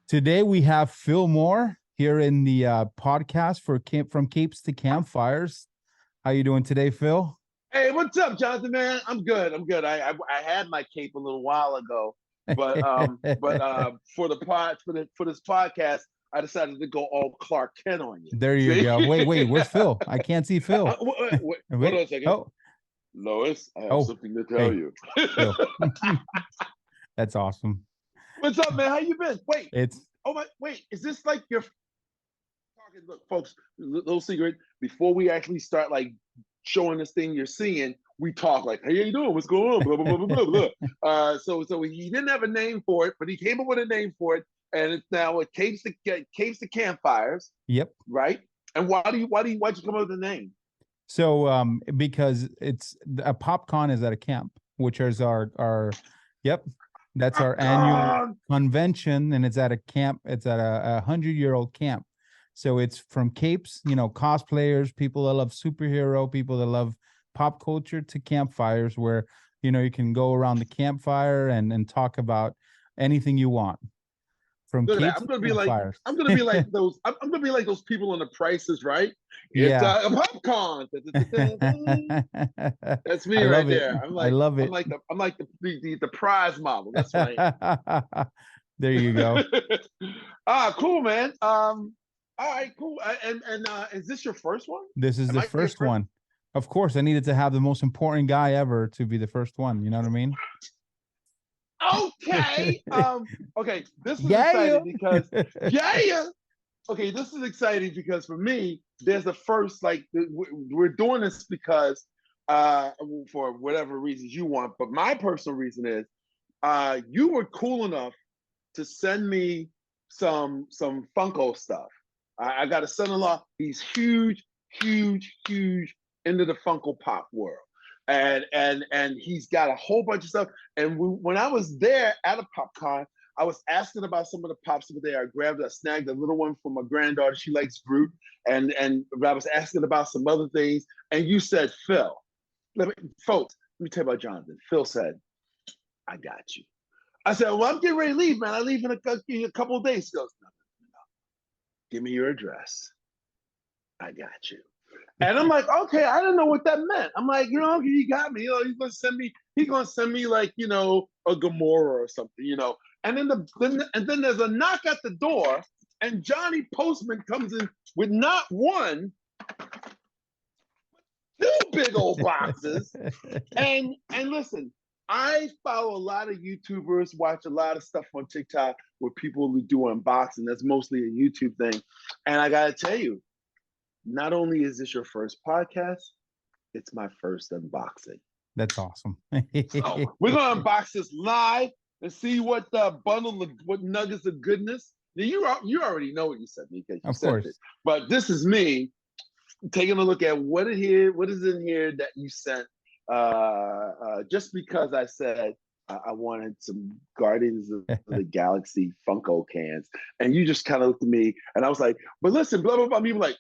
Today we have Phil Moore here in the podcast for from Capes to Campfires. How you doing today, Phil? Hey, what's up, Jonathan? Man, I'm good. I had my cape a little while ago, but for this podcast, I decided to go all Clark Kent on you. There you go. Wait, where's Phil? I can't see Phil. Wait, hold on a second. Oh, Lois, I have something to tell you. That's awesome. What's up, man? How you been? Wait, is this like your talking? Look, folks, little secret. Before we actually start like showing this thing you're seeing, we talk like, "Hey, how you doing? What's going on?" Blah blah blah blah blah. So he didn't have a name for it, but he came up with a name for it, and it's now it Capes to Campfires. Yep. Right. And why'd you come up with the name? So because it's a PopCon is at a camp, which is our that's our annual convention, and it's at a camp. It's at a 100-year-old camp. So it's from Capes, cosplayers, people that love superhero, people that love pop culture, to Campfires, where you can go around the campfire and talk about anything you want. From Capes I'm gonna be like those people on The Price is Right. It's a PopCon. That's me right there. I love it. I'm like the prize model. That's right. There you go. Cool, man. All right, cool. And is this your first one? This is the first one. Of course, I needed to have the most important guy ever to be the first one. You know what I mean? Okay. Okay. This is exciting because Okay, this is exciting because for me, there's a first. Like we're doing this because for whatever reasons you want, but my personal reason is you were cool enough to send me some Funko stuff. I got a son-in-law. He's huge into the Funko Pop world. And he's got a whole bunch of stuff. And when I was there at a PopCon, I was asking about some of the pops over there. I snagged a little one for my granddaughter. She likes Groot. And I was asking about some other things. And you said, Phil, folks, let me tell you about Jonathan. Phil said, I got you. I said, well, I'm getting ready to leave, man. I leave in a couple of days. He goes, no. Give me your address. I got you. And I'm like, okay, I didn't know what that meant. I'm like, he got me. He's gonna send me like, a Gamora or something, And then there's a knock at the door, and Johnny Postman comes in with not one, two big old boxes. And listen, I follow a lot of YouTubers, watch a lot of stuff on TikTok where people do unboxing. That's mostly a YouTube thing. And I gotta tell you, not only is this your first podcast, it's my first unboxing. That's awesome. So we're gonna unbox this live and see what what nuggets of goodness. Now, you already know what you sent me because you sent it. But this is me taking a look at what is in here that you sent. Just because I said I wanted some Guardians of the Galaxy Funko cans, and you just kind of looked at me, and I was like, "But listen, blah blah blah." Me like,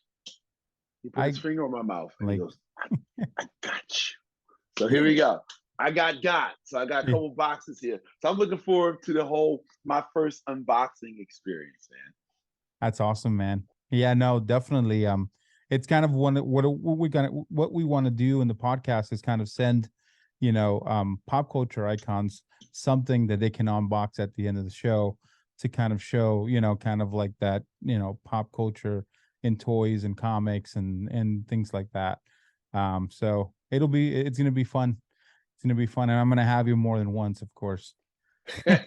he put his finger on my mouth, and he goes, "I got you." So here we go. I got. So I got a couple boxes here. So I'm looking forward to my first unboxing experience, man. That's awesome, man. Yeah, no, definitely. It's kind of what we want to do in the podcast is kind of send, pop culture icons something that they can unbox at the end of the show to kind of show, kind of like that, pop culture in toys and comics and things like that. So it's going to be fun. It's going to be fun. And I'm going to have you more than once, of course.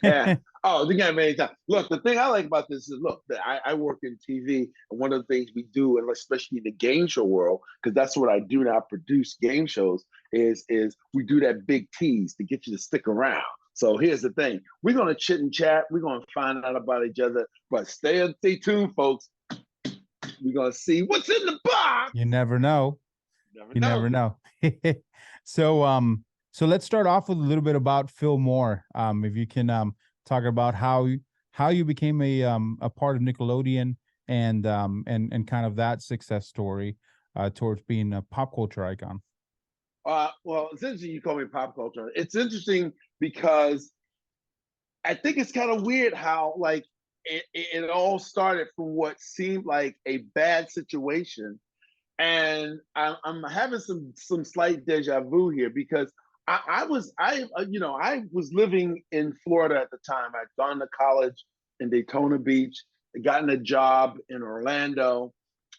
Yeah. Oh, you got many times. Look, the thing I like about this is, I work in TV, and one of the things we do, and especially in the game show world, because that's what I do now, I produce game shows, is we do that big tease to get you to stick around. So here's the thing. We're going to chit and chat. We're going to find out about each other, but stay tuned, folks. We're going to see what's in the box. You never know. You never know. So let's start off with a little bit about Phil Moore. If you can talk about how you became a part of Nickelodeon and kind of that success story. towards being a pop culture icon? Well, it's interesting you call me pop culture. It's interesting because I think it's kind of weird how like it all started from what seemed like a bad situation, and I'm having some slight deja vu here because I was I was living in Florida at the time. I'd gone to college in Daytona Beach, gotten a job in Orlando,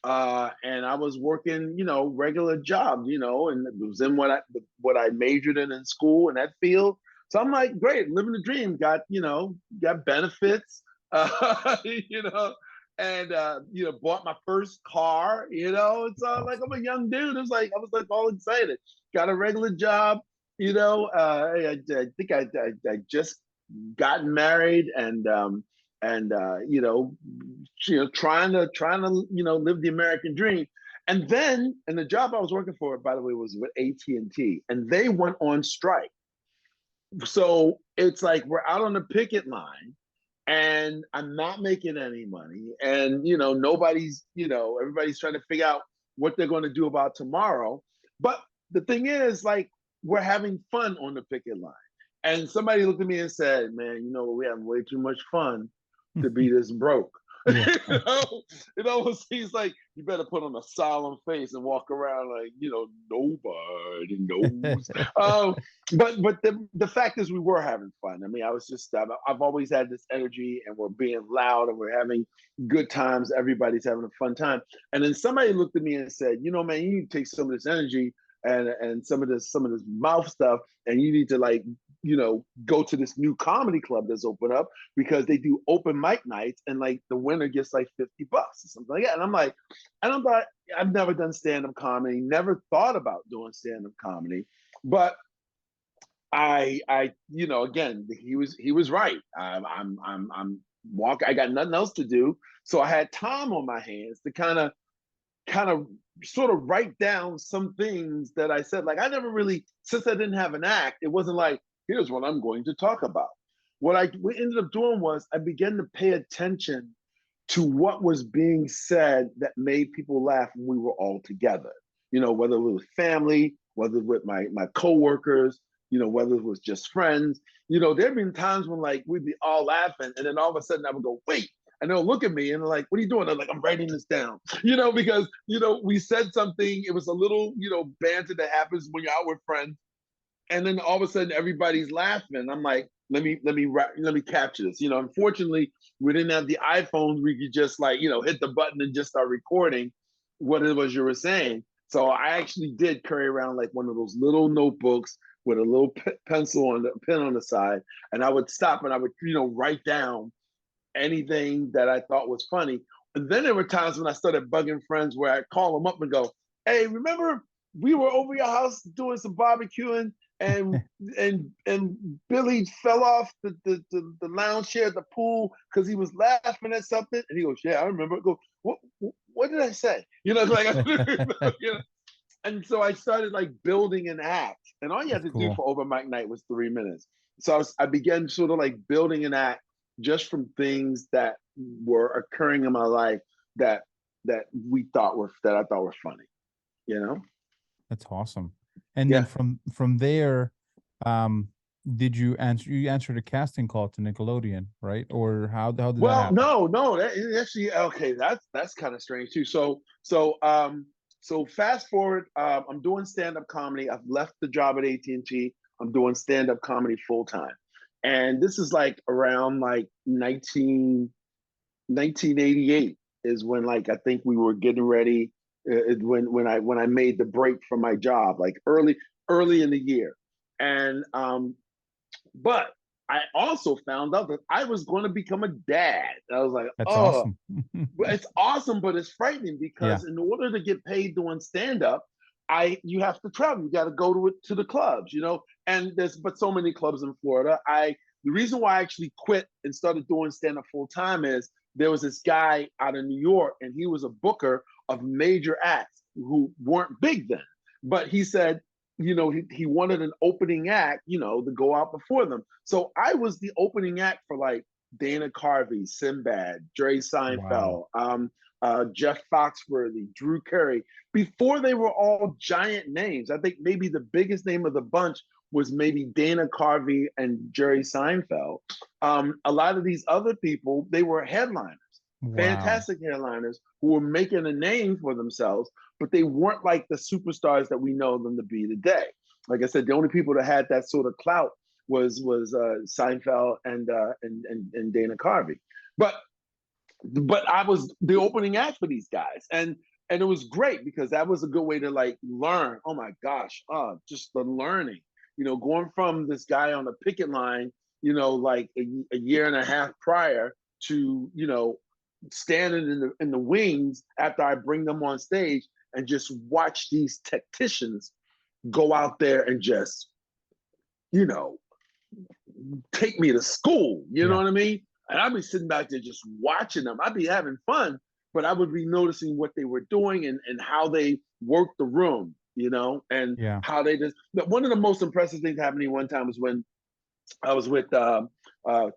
and I was working regular job, and it was in what I majored in school in that field. So I'm like, great, living the dream. Got benefits, you know, and bought my first car. It's like I'm a young dude. I was like all excited. Got a regular job. I think I just gotten married and trying to live the American dream. And the job I was working for, by the way, was with AT&T, and they went on strike. So it's like we're out on the picket line and I'm not making any money. And, everybody's trying to figure out what they're going to do about tomorrow. But the thing is, like, we're having fun on the picket line. And somebody looked at me and said, man, we're having way too much fun to be this broke. Yeah. It almost seems like you better put on a solemn face and walk around like, nobody knows. But the fact is we were having fun. I mean, I've always had this energy and we're being loud and we're having good times. Everybody's having a fun time. And then somebody looked at me and said, man, you need to take some of this energy and some of this mouth stuff, and you need to go to this new comedy club that's open up because they do open mic nights and like the winner gets like $50 or something like that. And I'm like, I've never done stand-up comedy, never thought about doing stand-up comedy, but I again, he was right. I'm I got nothing else to do, so I had time on my hands to kind of sort of write down some things that I said. Like I never really, since I didn't have an act, it wasn't like, here's what I'm going to talk about. What ended up doing was I began to pay attention to what was being said that made people laugh when we were all together. Whether it was family, whether it was with my coworkers, whether it was just friends. There'd been times when like we'd be all laughing, and then all of a sudden I would go, wait. And they'll look at me and they're like, what are you doing? I'm like, I'm writing this down, because, we said something, it was a little, banter that happens when you're out with friends. And then all of a sudden everybody's laughing. I'm like, let me capture this. Unfortunately, we didn't have the iPhones. We could just hit the button and just start recording what it was you were saying. So I actually did carry around like one of those little notebooks with a little pen on the side. And I would stop and I would, write down anything that I thought was funny. And then there were times when I started bugging friends where I'd call them up and go, hey, remember we were over your house doing some barbecuing and Billy fell off the lounge chair at the pool because he was laughing at something? And he goes, yeah, I remember. I go, what did I say? And so I started like building an act. And all you had to do for open mic night was 3 minutes. So I began sort of like building an act just from things that were occurring in my life that I thought were funny, That's awesome. And then from there, did you answered a casting call to Nickelodeon, right? Or how did that happen? No, actually, okay, that's kind of strange too. So fast forward, I'm doing stand-up comedy. I've left the job at AT&T. I'm doing stand-up comedy full time. And this is like around like 1988 is when like I think we were getting ready when I made the break from my job, like early in the year. And but I also found out that I was going to become a dad. I was like, that's awesome. It's awesome, but it's frightening because in order to get paid doing stand-up, you have to travel. You got to go to the clubs, and there's so many clubs in Florida. The reason why I actually quit and started doing stand-up full time is there was this guy out of New York, and he was a booker of major acts who weren't big then. But he said, he wanted an opening act, to go out before them. So I was the opening act for like Dana Carvey, Sinbad, Jerry Seinfeld, Jeff Foxworthy, Drew Carey, before they were all giant names. I think maybe the biggest name of the bunch was maybe Dana Carvey and Jerry Seinfeld. A lot of these other people, they were headliners, fantastic headliners who were making a name for themselves, but they weren't like the superstars that we know them to be today. Like I said, the only people that had that sort of clout was Seinfeld and Dana Carvey. But I was the opening act for these guys, and it was great because that was a good way to like learn. Oh my gosh, just the learning. Going from this guy on the picket line, like a year and a half prior to standing in the wings after I bring them on stage and just watch these tacticians go out there and just take me to school. You know what I mean? And I'd be sitting back there just watching them. I'd be having fun, but I would be noticing what they were doing and how they worked the room, and how they just. One of the most impressive things happening one time was when I was with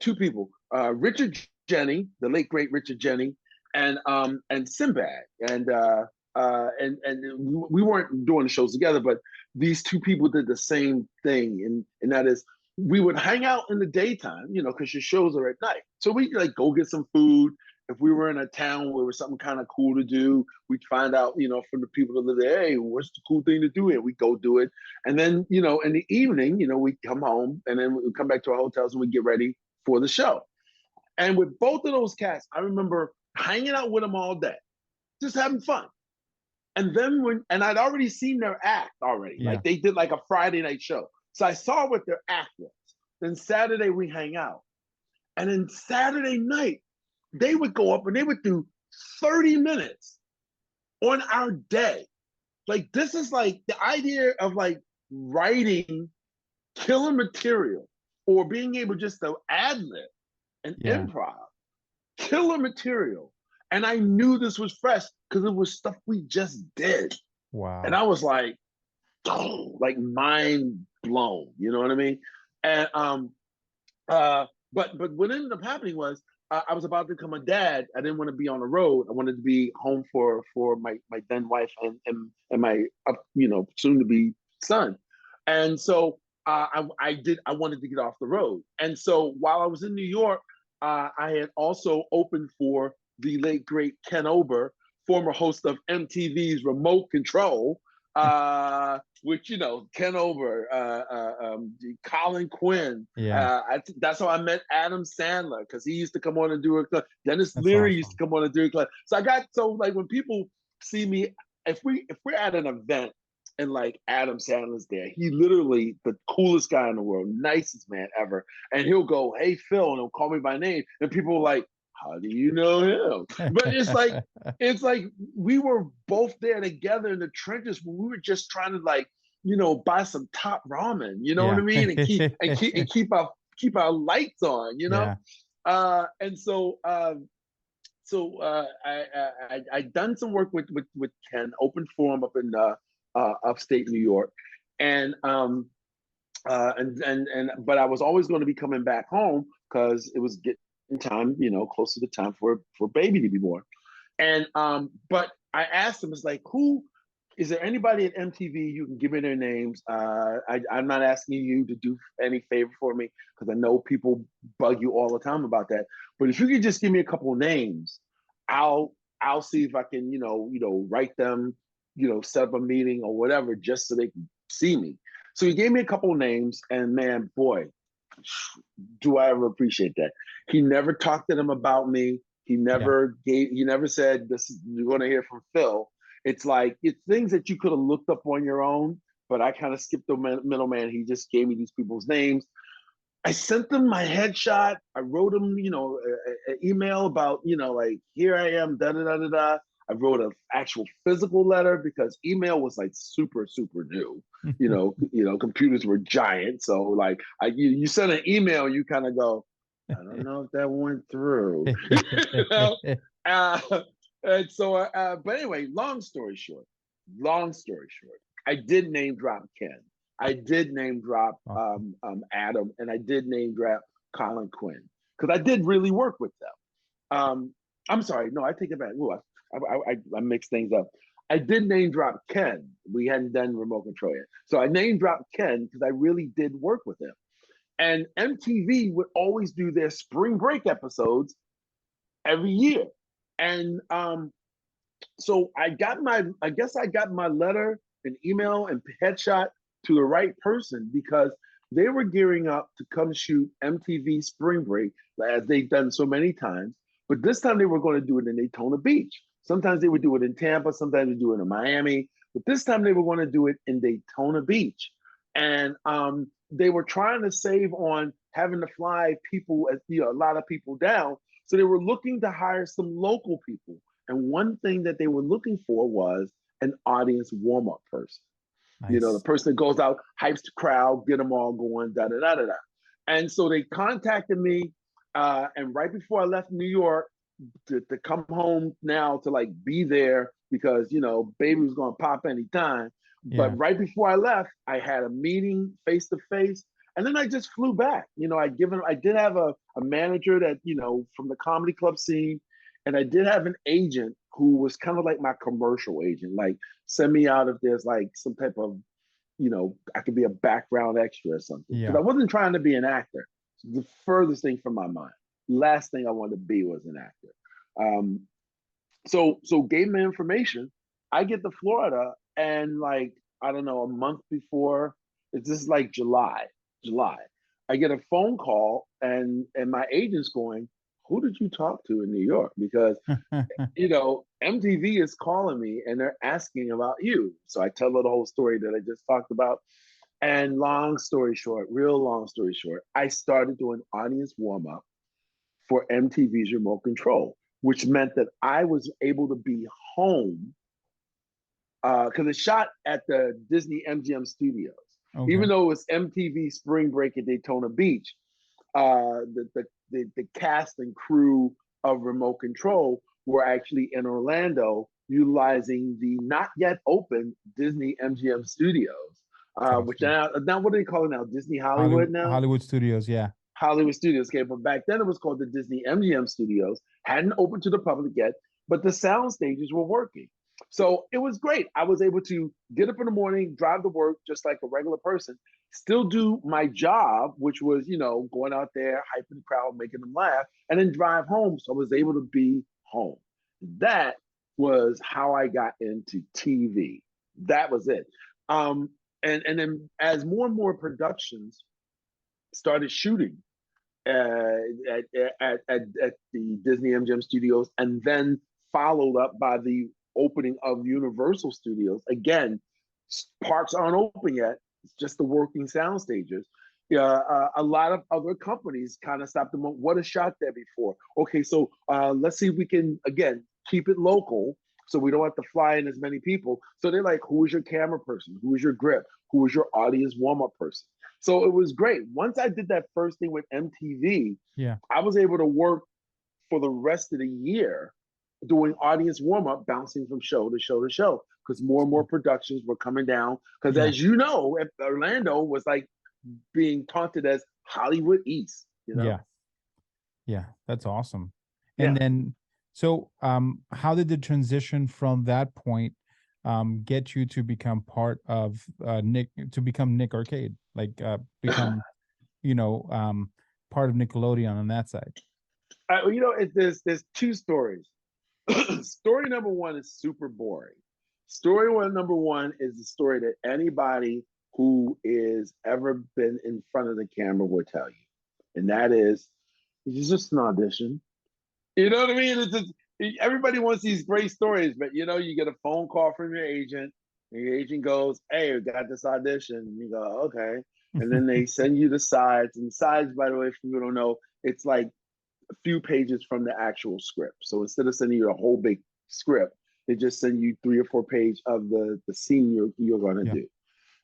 two people, Richard Jeni, the late great Richard Jeni, and Sinbad, and we weren't doing the shows together, but these two people did the same thing, and that is, we would hang out in the daytime, because your shows are at night. So we like go get some food. If we were in a town where there was something kind of cool to do, we'd find out, from the people that live there, hey, what's the cool thing to do here? We go do it. And then, in the evening, we come home and then we come back to our hotels and we get ready for the show. And with both of those cats, I remember hanging out with them all day, just having fun. And then and I'd already seen their act already. Like they did like a Friday night show. So I saw what their act was. Then Saturday we hang out. And then Saturday night, they would go up and they would do 30 minutes on our day. Like this is like the idea of like writing killer material or being able just to ad-lib and improv, killer material. And I knew this was fresh because it was stuff we just did. Wow. And I was like, oh, like mind blown, you know what I mean? And but what ended up happening was I was about to become a dad. I didn't want to be on the road. I wanted to be home for my then wife and my soon to be son. And so I wanted to get off the road. And so while I was in New York, I had also opened for the late great Ken Ober, former host of MTV's Remote Control, which Ken Ober, Colin Quinn. That's how I met Adam Sandler because he used to come on and do a clip. Dennis Leary used to come on and do a clip. So like when people see me, if we're at an event and like Adam Sandler's there, he literally the coolest guy in the world, nicest man ever, and he'll go, "Hey Phil," and he'll call me by name, and people are like, how do you know him? But it's like we were both there together in the trenches when we were just trying to like, buy some top ramen, you know what I mean? And keep our lights on, And so I done some work with Ken, open forum up in upstate New York. And but I was always going to be coming back home because it was getting time, close to the time for baby to be born. And but I asked him, it's like, is there anybody at MTV you can give me their names? I'm not asking you to do any favor for me because I know people bug you all the time about that. But if you could just give me a couple of names, I'll see if I can, write them, set up a meeting or whatever, just so they can see me. So he gave me a couple of names, and man, boy, do I ever appreciate that. He never talked to them about me. He never said, you're going to hear from Phil. It's like, it's things that you could have looked up on your own, but I kind of skipped the middleman. He just gave me these people's names. I sent them my headshot. I wrote them, an email about, like, here I am, da-da-da-da-da. I wrote an actual physical letter because email was like super, super new. Computers were giant. So like you send an email, you kind of go, I don't know if that went through. And so, but anyway, long story short, I did name drop Ken. I did name drop Adam, and I did name drop Colin Quinn because I did really work with them. I'm sorry, no, I take it back. Ooh, I mixed things up. I did name drop Ken. We hadn't done remote control yet. So I name dropped Ken because I really did work with him. And MTV would always do their spring break episodes every year. And so I got my letter and email and headshot to the right person because they were gearing up to come shoot MTV Spring Break as they've done so many times. But this time they were going to do it in Daytona Beach. Sometimes they would do it in Tampa, sometimes they would do it in Miami. But this time they were going to do it in Daytona Beach. And they were trying to save on having to fly people, a lot of people down. So they were looking to hire some local people. And one thing that they were looking for was an audience warm-up person. Nice. The person that goes out, hypes the crowd, get them all going, da-da-da-da-da. And so they contacted me, and right before I left New York to come home now to like be there because, baby was going to pop anytime. Yeah. But right before I left, I had a meeting face-to-face, and then I just flew back. I did have a manager that, from the comedy club scene, and I did have an agent who was kind of like my commercial agent, like send me out if there's like some type of, I could be a background extra or something. Because I wasn't trying to be an actor. The furthest thing from my mind. Last thing I wanted to be was an actor. So gave me information. I get to Florida and like, I don't know, a month before, it's just like July. I get a phone call and my agent's going, who did you talk to in New York? Because, MTV is calling me and they're asking about you. So I tell her the whole story that I just talked about. And real long story short, I started doing audience warm-up for MTV's remote control, which meant that I was able to be home because it shot at the Disney MGM studios. Okay. Even though it was MTV Spring Break at Daytona Beach, the cast and crew of remote control were actually in Orlando utilizing the not yet open Disney MGM studios, which now what do they call it now? Disney Hollywood now? Hollywood Studios, yeah. Hollywood Studios, okay, but back then it was called the Disney MGM Studios, hadn't opened to the public yet, but the sound stages were working. So it was great. I was able to get up in the morning, drive to work just like a regular person, still do my job, which was, going out there, hyping the crowd, making them laugh, and then drive home. So I was able to be home. That was how I got into TV. That was it. And then as more and more productions started shooting at the Disney MGM Studios, and then followed up by the opening of Universal Studios. Again, parks aren't open yet. It's just the working sound stages. A lot of other companies kind of stopped them. What has shot there before? Okay, so let's see if we can, again, keep it local so we don't have to fly in as many people. So they're like, who is your camera person? Who is your grip? Who is your audience warm-up person? So it was great. Once I did that first thing with MTV, I was able to work for the rest of the year doing audience warm-up, bouncing from show to show to show, because more and more productions were coming down. Because as you know, Orlando was like being taunted as Hollywood East. Yeah, that's awesome. And then, so how did the transition from that point get you to become part of Nick Arcade, like become part of Nickelodeon on that side? There's two stories. Story number one is super boring. Story number one is the story that anybody who is ever been in front of the camera will tell you, and that is, it's just an audition. You know what I mean? It's just, everybody wants these great stories, but you get a phone call from your agent, and your agent goes, "Hey, we got this audition." And you go, "Okay," and then they send you the sides. And sides, by the way, if you don't know, it's like a few pages from the actual script. So instead of sending you a whole big script, they just send you 3 or 4 pages of the scene you're going to do.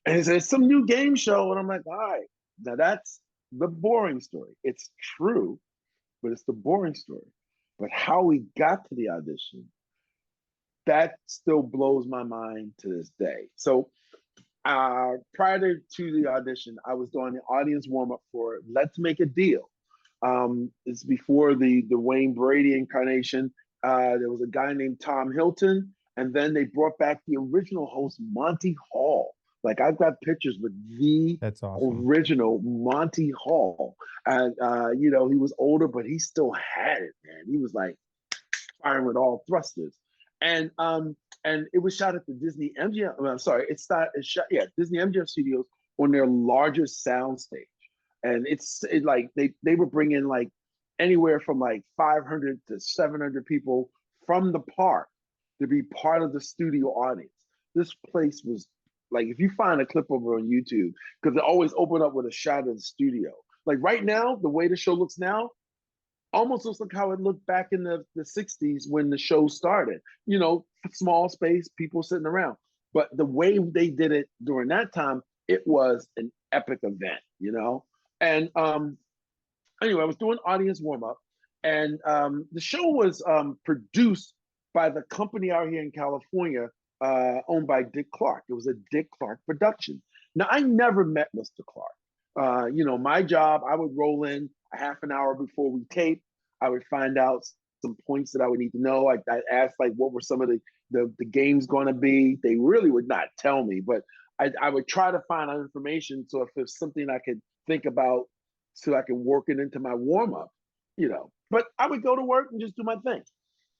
And it's some new game show. And I'm like, all right, now that's the boring story. It's true, but it's the boring story. But how we got to the audition, that still blows my mind to this day. So prior to the audition, I was doing the audience warm-up for Let's Make a Deal. It's before the Wayne Brady incarnation. There was a guy named Tom Hilton, and then they brought back the original host, Monty Hall. Like I've got pictures with the That's awesome. original Monty Hall, and he was older, but he still had it, man. He was like firing with all thrusters, and it was shot at the Disney MGM. I'm sorry, it's shot Disney MGM Studios on their largest soundstage, and like they were bringing like anywhere from like 500 to 700 people from the park to be part of the studio audience. This place was like, if you find a clip over on YouTube, because they always open up with a shot of the studio. Like right now, the way the show looks now, almost looks like how it looked back in the 60s when the show started. Small space, people sitting around. But the way they did it during that time, it was an epic event, And anyway, I was doing audience warm-up, and the show was produced by the company out here in California, owned by Dick Clark. It was a Dick Clark production. Now, I never met Mr. Clark. My job, I would roll in a half an hour before we tape. I would find out some points that I would need to know. I asked, like, what were some of the games going to be? They really would not tell me, but I would try to find out information. So if it's something I could think about, so I can work it into my warm-up, But I would go to work and just do my thing.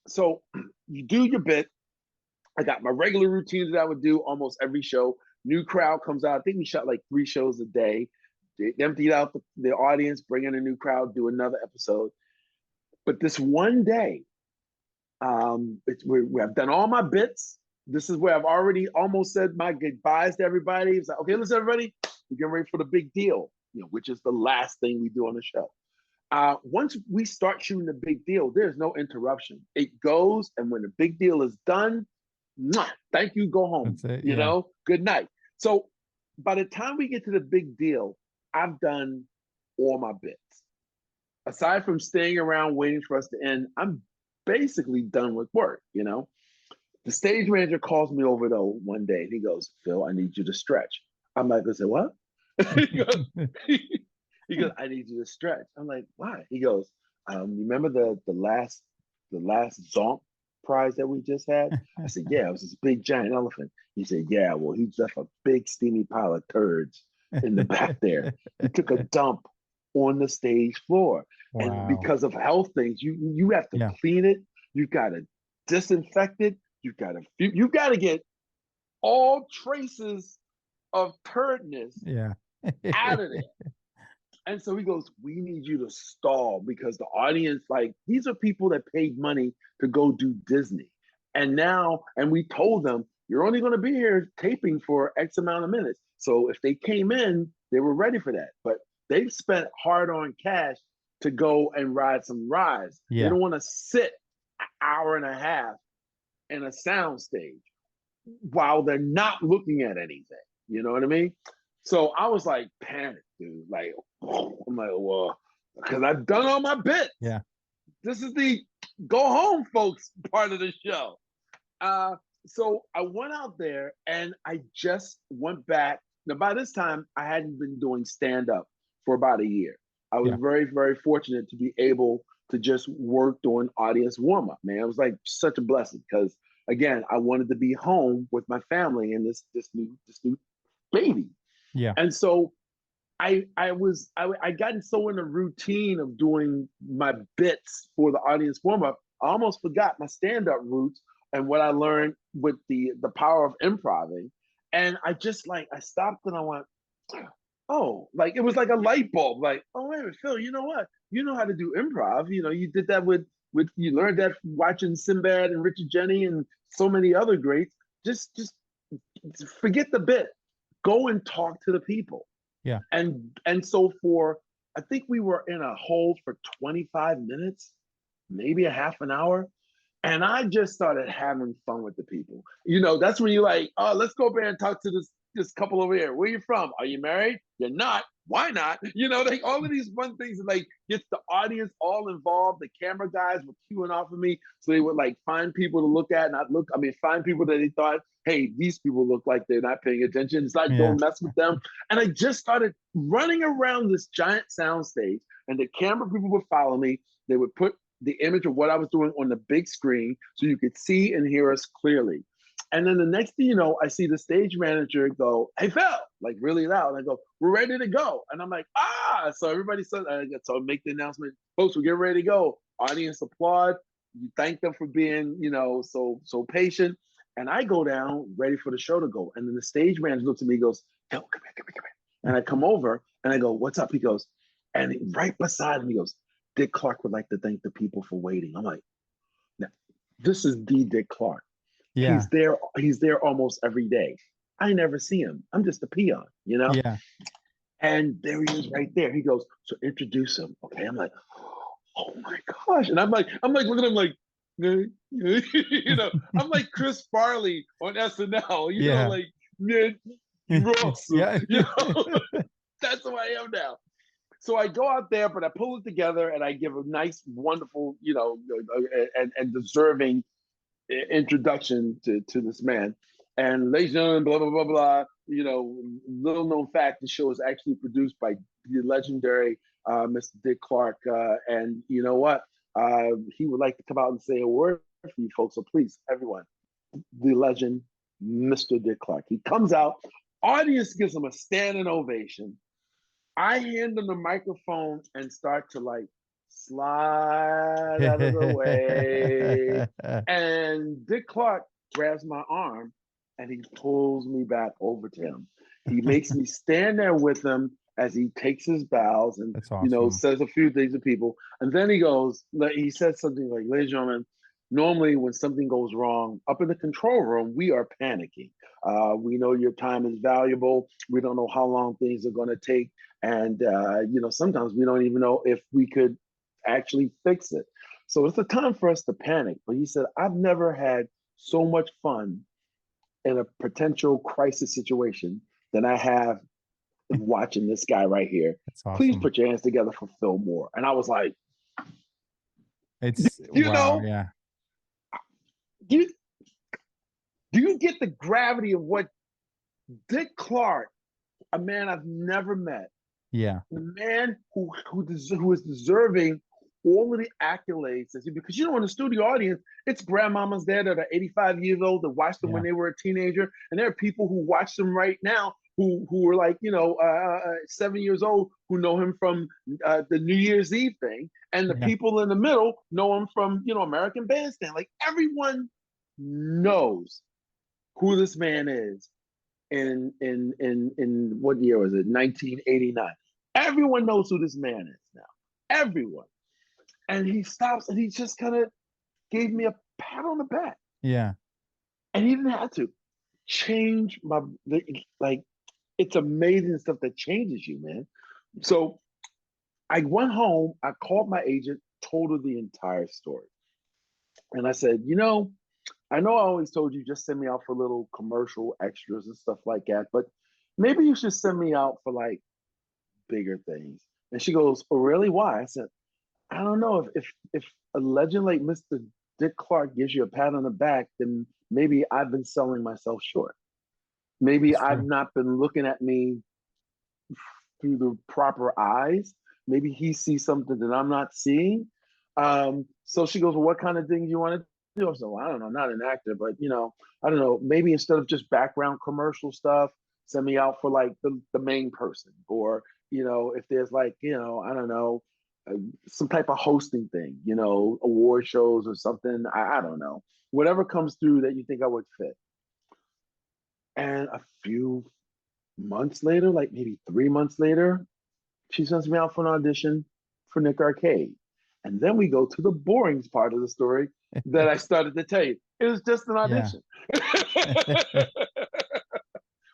So you do your bit. I got my regular routines that I would do almost every show. New crowd comes out. I think we shot like 3 shows a day. They emptied out the audience, bring in a new crowd, do another episode. But this one day, I've done all my bits. This is where I've already almost said my goodbyes to everybody. It's like, okay, listen, everybody, we're getting ready for the big deal, which is the last thing we do on the show. Once we start shooting the big deal, there's no interruption. It goes, and when the big deal is done, thank you, go home. That's it, Good night. So by the time we get to the big deal, I've done all my bits. Aside from staying around waiting for us to end, I'm basically done with work, The stage manager calls me over though one day, and he goes, "Phil, I need you to stretch." I'm like, I said, "What?" He goes, "I need you to stretch." I'm like, "Why?" He goes, "You remember the last Zonk prize that we just had?" I said, "Yeah, it was this big giant elephant." He said, "Yeah, well, he left a big steamy pile of turds in the back there. He took a dump on the stage floor." Wow. And because of health things, you have to clean it. You got to disinfect it. You got to get all traces of turdness out of there. And so he goes, "We need you to stall because the audience, like, these are people that paid money to go do Disney. And we told them, you're only going to be here taping for X amount of minutes. So if they came in, they were ready for that. But they've spent hard-earned cash to go and ride some rides. They don't want to sit an hour and a half in a sound stage while they're not looking at anything. You know what I mean? So I was like panicked, dude. Like, I'm like, well, because I've done all my bits. Yeah. This is the go home, folks, part of the show. So I went out there and I just went back. Now, by this time, I hadn't been doing stand-up for about a year. I was very, very fortunate to be able to just work doing audience warm-up, man. It was like such a blessing because, again, I wanted to be home with my family and this new baby. Yeah. And so I got so in the routine of doing my bits for the audience warm-up, I almost forgot my stand-up roots and what I learned with the power of improvising. And I just I stopped and I went, oh, like it was like a light bulb. Like, oh, wait a minute, Phil, you know what? You know how to do improv. You did that with you learned that watching Sinbad and Richard Jenny and so many other greats. Just forget the bit. Go and talk to the people. Yeah. And so I think we were in a hold for 25 minutes, maybe a half an hour. And I just started having fun with the people. That's when you're like, oh, let's go over and talk to this couple over here. Where you from? Are you married? You're not. Why not? Like all of these fun things that gets the audience all involved. The camera guys were queuing off of me. So they would find people to look at, find people that they thought, hey, these people look like they're not paying attention. It's like, don't mess with them. And I just started running around this giant sound stage and the camera people would follow me. They would put the image of what I was doing on the big screen so you could see and hear us clearly. And then the next thing you know, I see the stage manager go, "Hey, Phil," like really loud. And I go, "We're ready to go." And I'm like, "Ah!" So everybody said, so I make the announcement, "Folks, we're getting ready to go." Audience applaud. You thank them for being, so patient. And I go down ready for the show to go. And then the stage manager looks at me, goes, "Phil, come here. And I come over and I go, "What's up?" He goes, and right beside him, he goes, "Dick Clark would like to thank the people for waiting." I'm like, "Now, this is the Dick Clark. Yeah. He's there almost every day. I never see him. I'm just a peon, Yeah. And there he is right there. He goes, "So introduce him." Okay. I'm like, "Oh my gosh." And I'm like looking at him like, I'm like Chris Farley on SNL, like, Ross, Yeah. That's who I am now. So I go out there, but I pull it together and I give a nice, wonderful, and deserving introduction to this man. And ladies and gentlemen, blah, blah, blah, blah. Little known fact, the show is actually produced by the legendary Mr. Dick Clark. And you know what? He would like to come out and say a word for you folks. So please, everyone, the legend, Mr. Dick Clark. He comes out, audience gives him a standing ovation. I hand him the microphone and start to like slide out of the way. And Dick Clark grabs my arm and he pulls me back over to him. He makes me stand there with him as he takes his bows and, awesome. Says a few things to people. And then he says something like, "Ladies and gentlemen, normally when something goes wrong up in the control room, we are panicking. We know your time is valuable. We don't know how long things are going to take. And, sometimes we don't even know if we could actually fix it. So it's a time for us to panic." But he said, "I've never had so much fun in a potential crisis situation than I have watching this guy right here. Awesome. Please put your hands together for Phil Moore." And I was like, it's, wow, yeah. Do you get the gravity of what Dick Clark, a man I've never met, yeah, the man who is deserving all of the accolades, because in the studio audience, it's grandmamas there that are 85 years old that watched them when they were a teenager, and there are people who watch them right now who are like 7 years old who know him from the New Year's Eve thing, and the people in the middle know him from American Bandstand. Like everyone knows who this man is. In what year was it? 1989. Everyone knows who this man is now. Everyone. And he stops and he just kind of gave me a pat on the back. Yeah. And he didn't have to change it's amazing stuff that changes you, man. So I went home, I called my agent, told her the entire story. And I said, I know I always told you just send me out for little commercial extras and stuff like that, but maybe you should send me out for like bigger things. And she goes, "Oh, really? Why?" I said, "I don't know. If a legend like Mr. Dick Clark gives you a pat on the back, then maybe I've been selling myself short. Maybe I've not been looking at me through the proper eyes. Maybe he sees something that I'm not seeing." So she goes, "Well, what kind of things you want to do?" I said, "Well, I don't know, not an actor, but I don't know, maybe instead of just background commercial stuff, send me out for like the main person, or if there's like I don't know, some type of hosting thing, award shows or something. I don't know, whatever comes through that you think I would fit." And a few months later, like maybe 3 months later, she sends me out for an audition for Nick Arcade. And then we go to the boring part of the story that I started to tell you. It was just an audition.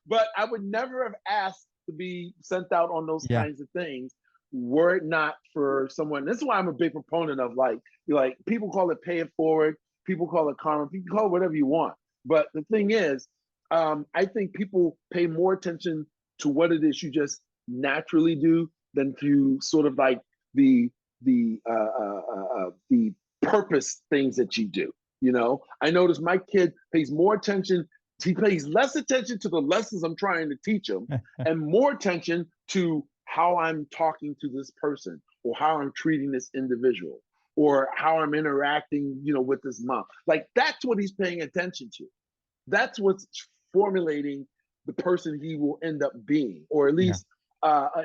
But I would never have asked to be sent out on those kinds of things were it not for someone. This is why I'm a big proponent of like people call it pay it forward, people call it karma, you can call it whatever you want. But the thing is, I think people pay more attention to what it is you just naturally do than to sort of like the purpose things that you do. I notice my kid pays more attention. He pays less attention to the lessons I'm trying to teach him and more attention to how I'm talking to this person or how I'm treating this individual or how I'm interacting, with this mom. Like that's what he's paying attention to. That's what's formulating the person he will end up being, or at Yeah. least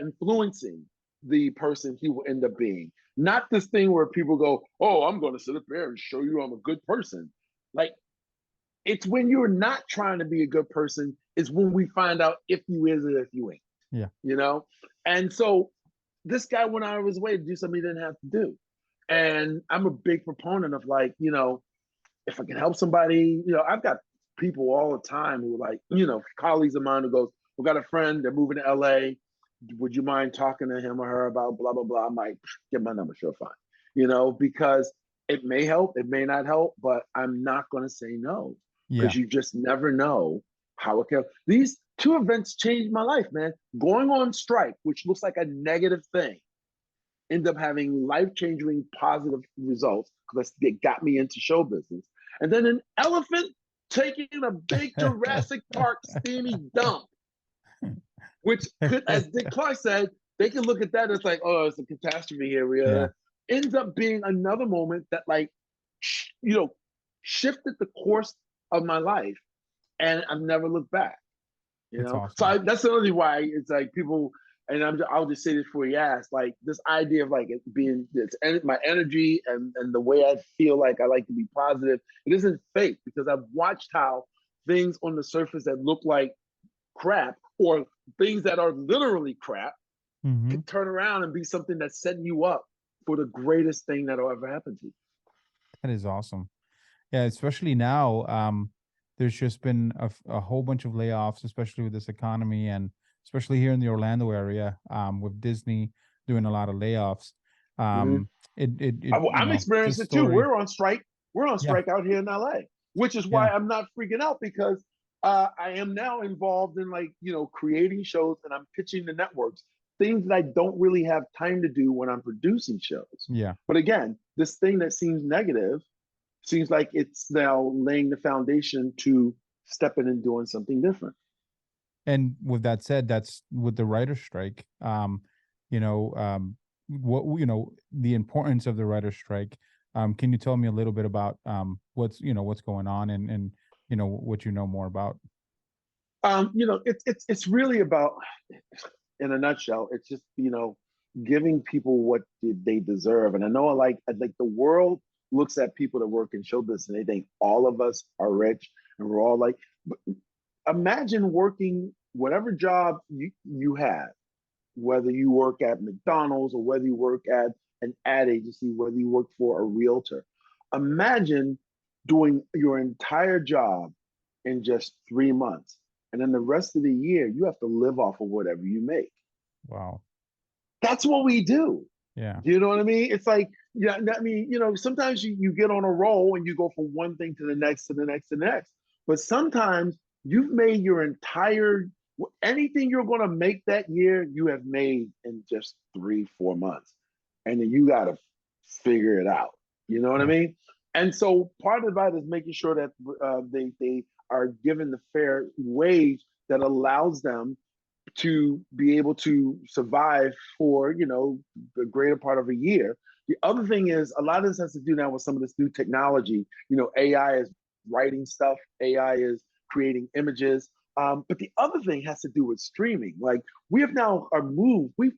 influencing the person he will end up being. Not this thing where people go, "Oh, I'm going to sit up there and show you I'm a good person." Like it's when you're not trying to be a good person is when we find out if you is or if you ain't. Yeah. And so this guy went out of his way to do something he didn't have to do. And I'm a big proponent of like, if I can help somebody, I've got people all the time who are like, colleagues of mine who goes, "We got a friend, they're moving to LA. Would you mind talking to him or her about blah, blah, blah?" I'm like, "Get my number, sure, fine." Because it may help, it may not help, but I'm not going to say no because you just never know how it can. These two events changed my life, man. Going on strike, which looks like a negative thing, end up having life-changing positive results because it got me into show business. And then an elephant taking a big Jurassic Park steamy dump, which could, as Dick Clark said, they can look at that as like, oh, it's a catastrophe here. Ends up being another moment that shifted the course of my life, and I've never looked back. Awesome. So that's the only why it's like people, and I'll just say this before you ask, like this idea of like it being my energy and the way I feel like I like to be positive. It isn't fake because I've watched how things on the surface that look like crap or things that are literally crap can turn around and be something that's setting you up for the greatest thing that'll ever happen to you. That is awesome. Yeah, especially now, there's just been a whole bunch of layoffs, especially with this economy, and especially here in the Orlando area, with Disney doing a lot of layoffs. I'm experiencing it too. We're on strike. We're on strike out here in LA, which is why I'm not freaking out because I am now involved in creating shows and I'm pitching the networks, things that I don't really have time to do when I'm producing shows. Yeah. But again, this thing that seems negative seems like it's now laying the foundation to step in and doing something different. And with that said, that's with the writer's strike. The importance of the writer's strike. Can you tell me a little bit about what's going on and what you know more about? It's really about, in a nutshell, it's just giving people what they deserve. And I know like the world looks at people that work in show business and they think all of us are rich and we're all like, imagine working whatever job you have, whether you work at McDonald's or whether you work at an ad agency, whether you work for a realtor. Imagine doing your entire job in just 3 months. And then the rest of the year, you have to live off of whatever you make. Wow. That's what we do. Yeah. You know what I mean? It's like, sometimes you get on a roll and you go from one thing to the next, to the next, to the next. But sometimes you've made your entire, anything you're going to make that year, you have made in just 3-4 months. And then you got to figure it out. You know what I mean? And so part of that is making sure that they are given the fair wage that allows them to be able to survive for, the greater part of a year. The other thing is a lot of this has to do now with some of this new technology. AI is writing stuff. AI is creating images. But the other thing has to do with streaming. Like we have now moved. We've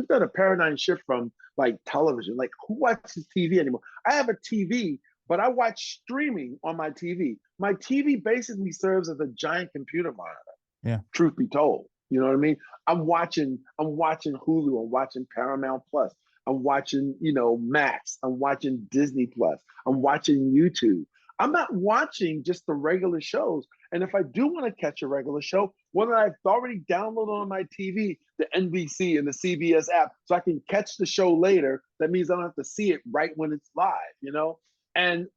done a paradigm shift from like television. Like who watches TV anymore? I have a TV, but I watch streaming on my TV. My TV basically serves as a giant computer monitor. Yeah. Truth be told. You know what I mean? I'm watching Hulu, I'm watching Paramount Plus, I'm watching, Max, I'm watching Disney Plus, I'm watching YouTube. I'm not watching just the regular shows. And if I do want to catch a regular show, whether I've already downloaded on my TV, the NBC and the CBS app, so I can catch the show later, that means I don't have to see it right when it's live, And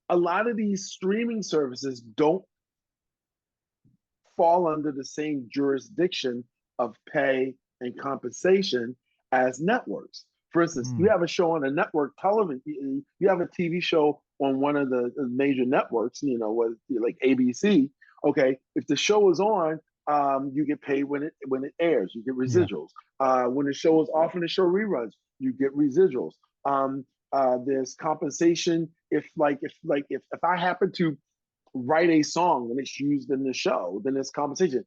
a lot of these streaming services don't fall under the same jurisdiction of pay and compensation as networks. For instance, you have a show on a network television, you have a TV show on one of the major networks, like ABC. Okay, if the show is on, you get paid when it airs. You get residuals. When the show is off and the show reruns, you get residuals. There's compensation if I happen to write a song and it's used in the show, then there's compensation.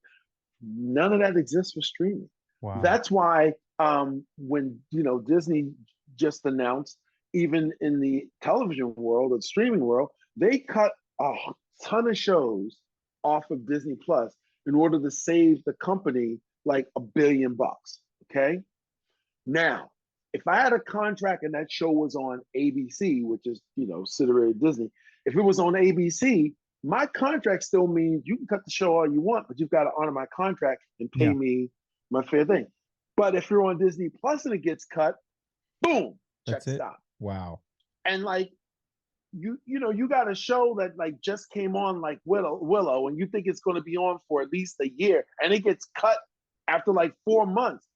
None of that exists for streaming. Wow. That's why when Disney just announced, even in the television world or streaming world, they cut a ton of shows off of Disney Plus in order to save the company like $1 billion. Okay. Now, if I had a contract and that show was on ABC, which is, subsidiary of Disney, if it was on ABC, my contract still means you can cut the show all you want, but you've got to honor my contract and pay me my fair thing. But if you're on Disney Plus and it gets cut, boom, check stop. Wow. And like, you got a show that like just came on like Willow, and you think it's going to be on for at least a year, and it gets cut after like 4 months.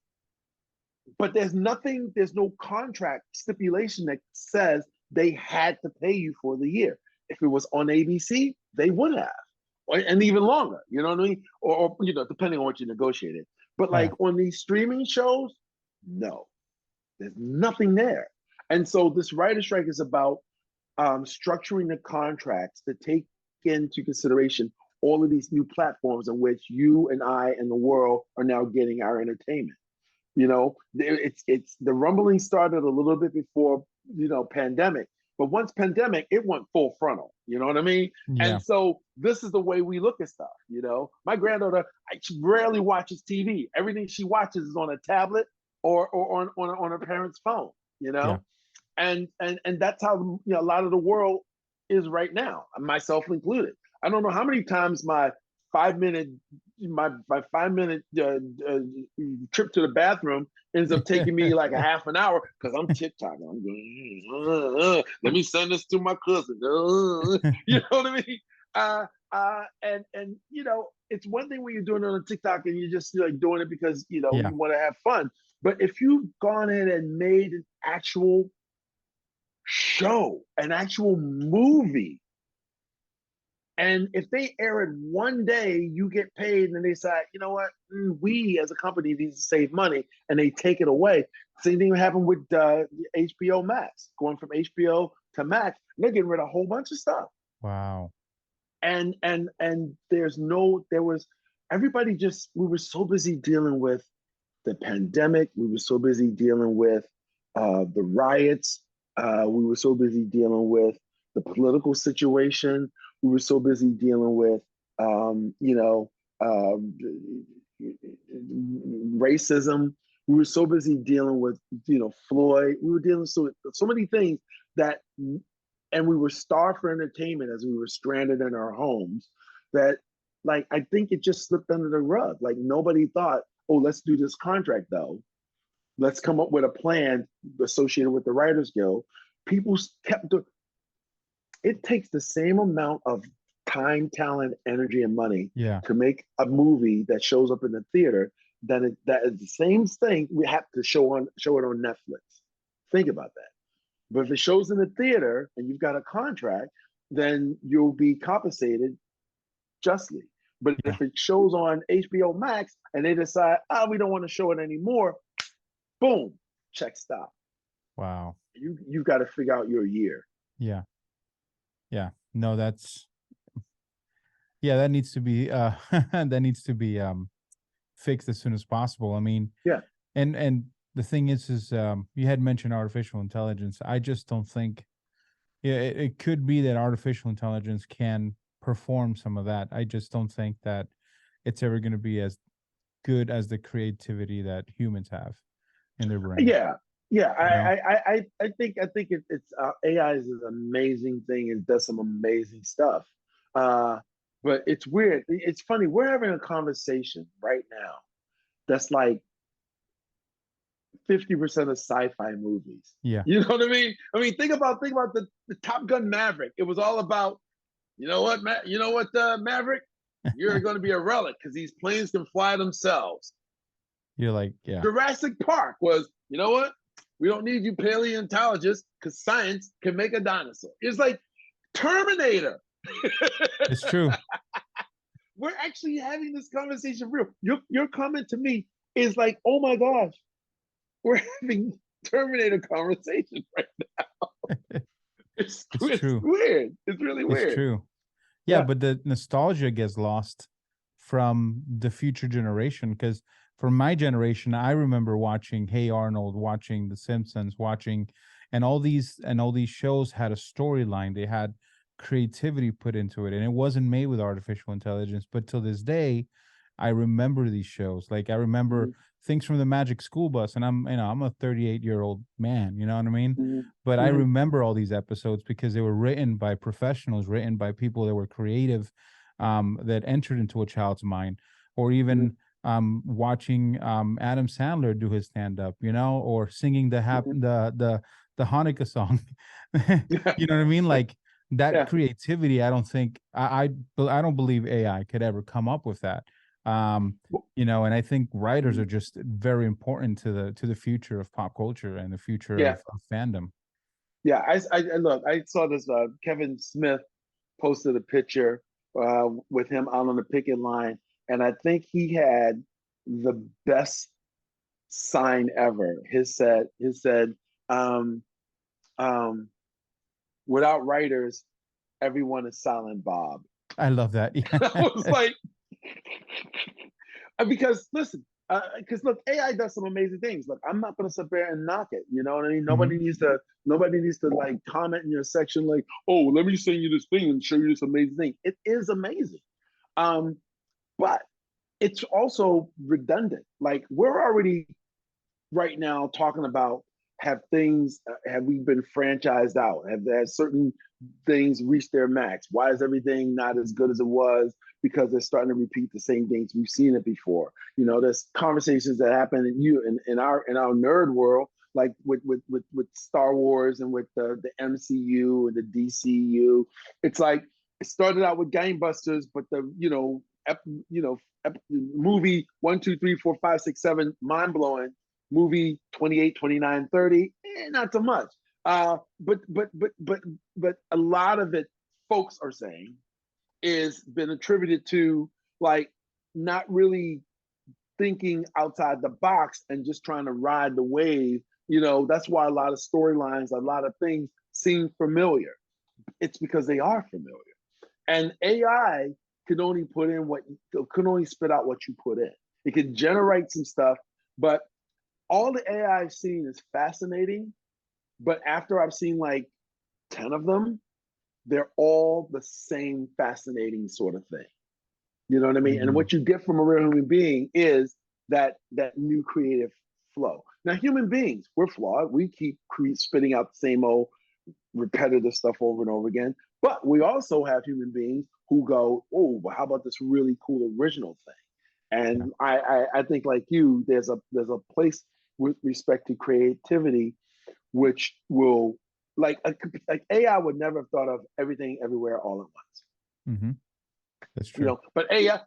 But there's no contract stipulation that says they had to pay you for the year. If it was on ABC, they would have, and even longer. You know what I mean? Or depending on what you negotiated. But like on these streaming shows, no, there's nothing there. And so this writer strike is about structuring the contracts to take into consideration all of these new platforms in which you and I and the world are now getting our entertainment. It's the rumbling started a little bit before pandemic, but once pandemic, it went full frontal. You know what I mean? Yeah. And so this is the way we look at stuff. My granddaughter, she rarely watches TV. Everything she watches is on a tablet or on her parents' phone. Yeah. And that's how a lot of the world is right now, myself included. I don't know how many times my 5-minute trip to the bathroom ends up taking me like a half an hour because I'm TikToking. I'm going, let me send this to my cousin. You know what I mean? And it's one thing when you're doing it on TikTok and you're just like doing it because you want to have fun. But if you've gone in and made an actual show, an actual movie, and if they air it one day, you get paid, and they say, you know what, we as a company need to save money, and they take it away. Same thing happened with HBO Max, going from HBO to Max. They're getting rid of a whole bunch of stuff. Wow. And we were so busy dealing with the pandemic. We were so busy dealing with the riots. We were so busy dealing with the political situation. We were so busy dealing with, racism. We were so busy dealing with, Floyd. We were dealing with so many things and we were starved for entertainment as we were stranded in our homes that, like, I think it just slipped under the rug. Like, nobody thought, oh, let's do this contract though. Let's come up with a plan associated with the Writers Guild. People kept it takes the same amount of time, talent, energy, and money to make a movie that shows up in the theater that is the same thing we have to show it on Netflix. Think about that. But if it shows in the theater and you've got a contract, then you'll be compensated justly. But if it shows on HBO Max and they decide, we don't want to show it anymore, boom, check stop. Wow. You've got to figure out your year. Yeah. Yeah. No, that needs to be fixed as soon as possible. I mean, and the thing is you had mentioned artificial intelligence. I just don't think it could be that artificial intelligence can perform some of that. I just don't think that it's ever going to be as good as the creativity that humans have in their brain. I think it's AI is an amazing thing and does some amazing stuff. But it's weird. It's funny. We're having a conversation right now that's like 50% of sci-fi movies. Yeah. You know what I mean? Think about the Top Gun Maverick. It was all about, Maverick? You're going to be a relic because these planes can fly themselves. You're like, yeah. Jurassic Park was, you know what? We don't need you paleontologists because science can make a dinosaur. It's like Terminator. It's true. We're actually having this conversation real. Your comment to me is like, oh my gosh, we're having Terminator conversation right now. It's true. weird. It's really weird. It's true. Yeah, but the nostalgia gets lost from the future generation, because for my generation, I remember watching Hey Arnold, watching The Simpsons, watching, and all these shows had a storyline. They had creativity put into it, and it wasn't made with artificial intelligence. But till this day, I remember these shows. Like I remember things from the Magic School Bus, and I'm a 38-year-old man, you know what I mean? But I remember all these episodes because they were written by professionals, written by people that were creative, that entered into a child's mind, or even watching Adam Sandler do his stand up, or singing the Hanukkah song. You know what I mean? Like that creativity. I don't think I don't believe AI could ever come up with that. And I think writers are just very important to the future of pop culture and the future of fandom. Yeah, I look, I saw this. Kevin Smith posted a picture with him out on the picket line, and I think he had the best sign ever. His said, without writers, everyone is Silent Bob. I love that. I was like, because listen, because look, AI does some amazing things. Look, I'm not going to sit there and knock it. You know what I mean? Nobody needs to like comment in your section like, oh, let me send you this thing and show you this amazing thing. It is amazing, but it's also redundant. Like we're already right now talking about have we been franchised out? Have certain things reached their max? Why is everything not as good as it was? Because they're starting to repeat the same things. We've seen it before. There's conversations that happen in our nerd world, like with Star Wars and with the MCU and the DCU. It's like it started out with gangbusters, but the movie 1, 2, 3, 4, 5, 6, 7, mind blowing. Movie 28, 29, 30, not so much. But a lot of it, folks are saying, is been attributed to like not really thinking outside the box and just trying to ride the wave. That's why a lot of storylines, a lot of things seem familiar. It's because they are familiar. And AI can only spit out what you put in. It can generate some stuff, but all the AI I've seen is fascinating, but after I've seen like 10 of them, they're all the same fascinating sort of thing. You know what I mean? And what you get from a real human being is that new creative flow. Now, human beings, we're flawed. We keep spitting out the same old repetitive stuff over and over again. But we also have human beings who go, oh, well, how about this really cool original thing? And I think like you, there's a place with respect to creativity, which will like AI would never have thought of everything everywhere all at once. That's true. But AI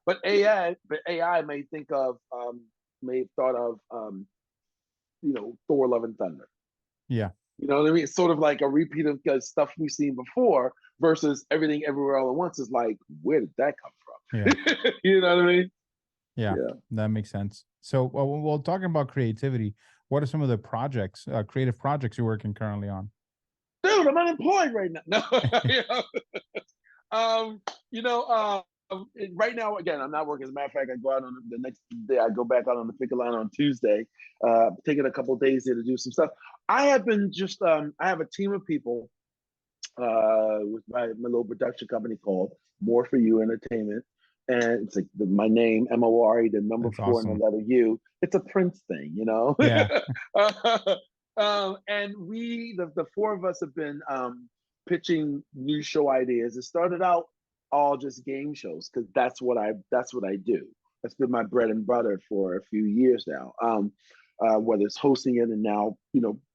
may think of may have thought of Thor: Love and Thunder. Yeah. You know what I mean? It's sort of like a repeat of stuff we've seen before versus everything everywhere all at once is like, where did that come from? Yeah. You know what I mean? Yeah, that makes sense. So, well, talking about creativity, what are some of the projects, creative projects you're working currently on? Dude, I'm unemployed right now. No, right now, again, I'm not working. As a matter of fact, I go out on the next day. I go back out on the picket line on Tuesday. Taking a couple of days here to do some stuff. I have been just. I have a team of people with my little production company called More For You Entertainment. And it's like my name, MORE, the number That's 4 awesome. and the letter U. It's a Prince thing, Yeah. And we, the 4 of us, have been pitching new show ideas. It started out all just game shows because that's what I do. That's been my bread and butter for a few years now. Whether it's hosting it and now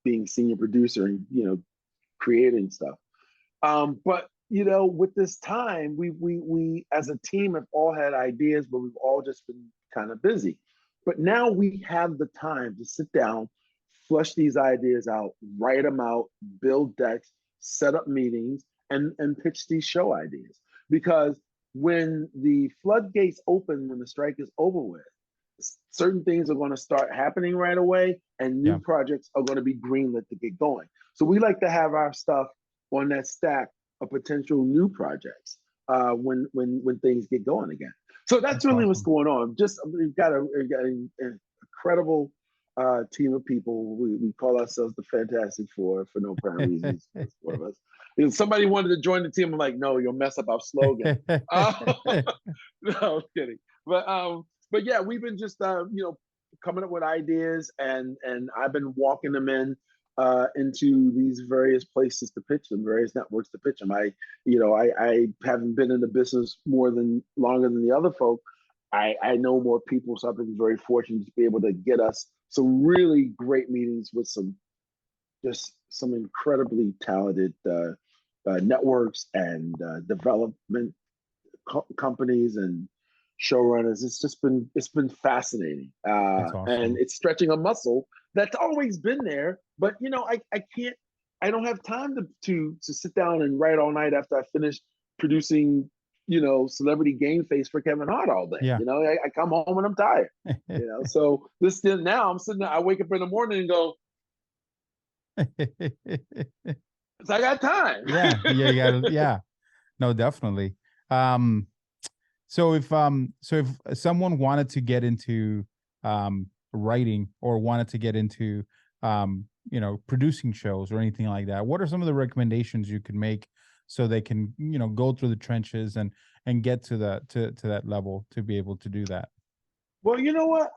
being senior producer and creating stuff. But with this time, we as a team have all had ideas, but we've all just been kind of busy. But now we have the time to sit down, flush these ideas out, write them out, build decks, set up meetings, and pitch these show ideas. Because when the floodgates open, when the strike is over with, certain things are going to start happening right away, and new Yeah. projects are going to be greenlit to get going. So we like to have our stuff on that stack of potential new projects when things get going again. So that's That's really what's awesome. going on. Just we've got an incredible team of people. We call ourselves the Fantastic Four for no apparent reasons. There's four of us. If somebody wanted to join the team, I'm like, no, you'll mess up our slogan. No, I'm kidding. But yeah, we've been just coming up with ideas, and I've been walking them into these various places to pitch them, various networks to pitch them. I haven't been in the business longer than the other folk. I know more people, so I've been very fortunate to be able to get us some really great meetings with some incredibly talented networks and development companies and showrunners. It's been fascinating, That's and awesome. it's stretching a muscle that's always been there. But I can't. I don't have time to sit down and write all night after I finish producing, Celebrity Game Face for Kevin Hart all day. Yeah. I come home and I'm tired. So now I'm sitting there. I wake up in the morning and go, so I got time. Yeah. Yeah. You got it. Yeah. No, definitely. Um, so if someone wanted to get into writing or wanted to get into producing shows or anything like that, what are some of the recommendations you could make so they can go through the trenches and get to that level to be able to do that? Well, you know what?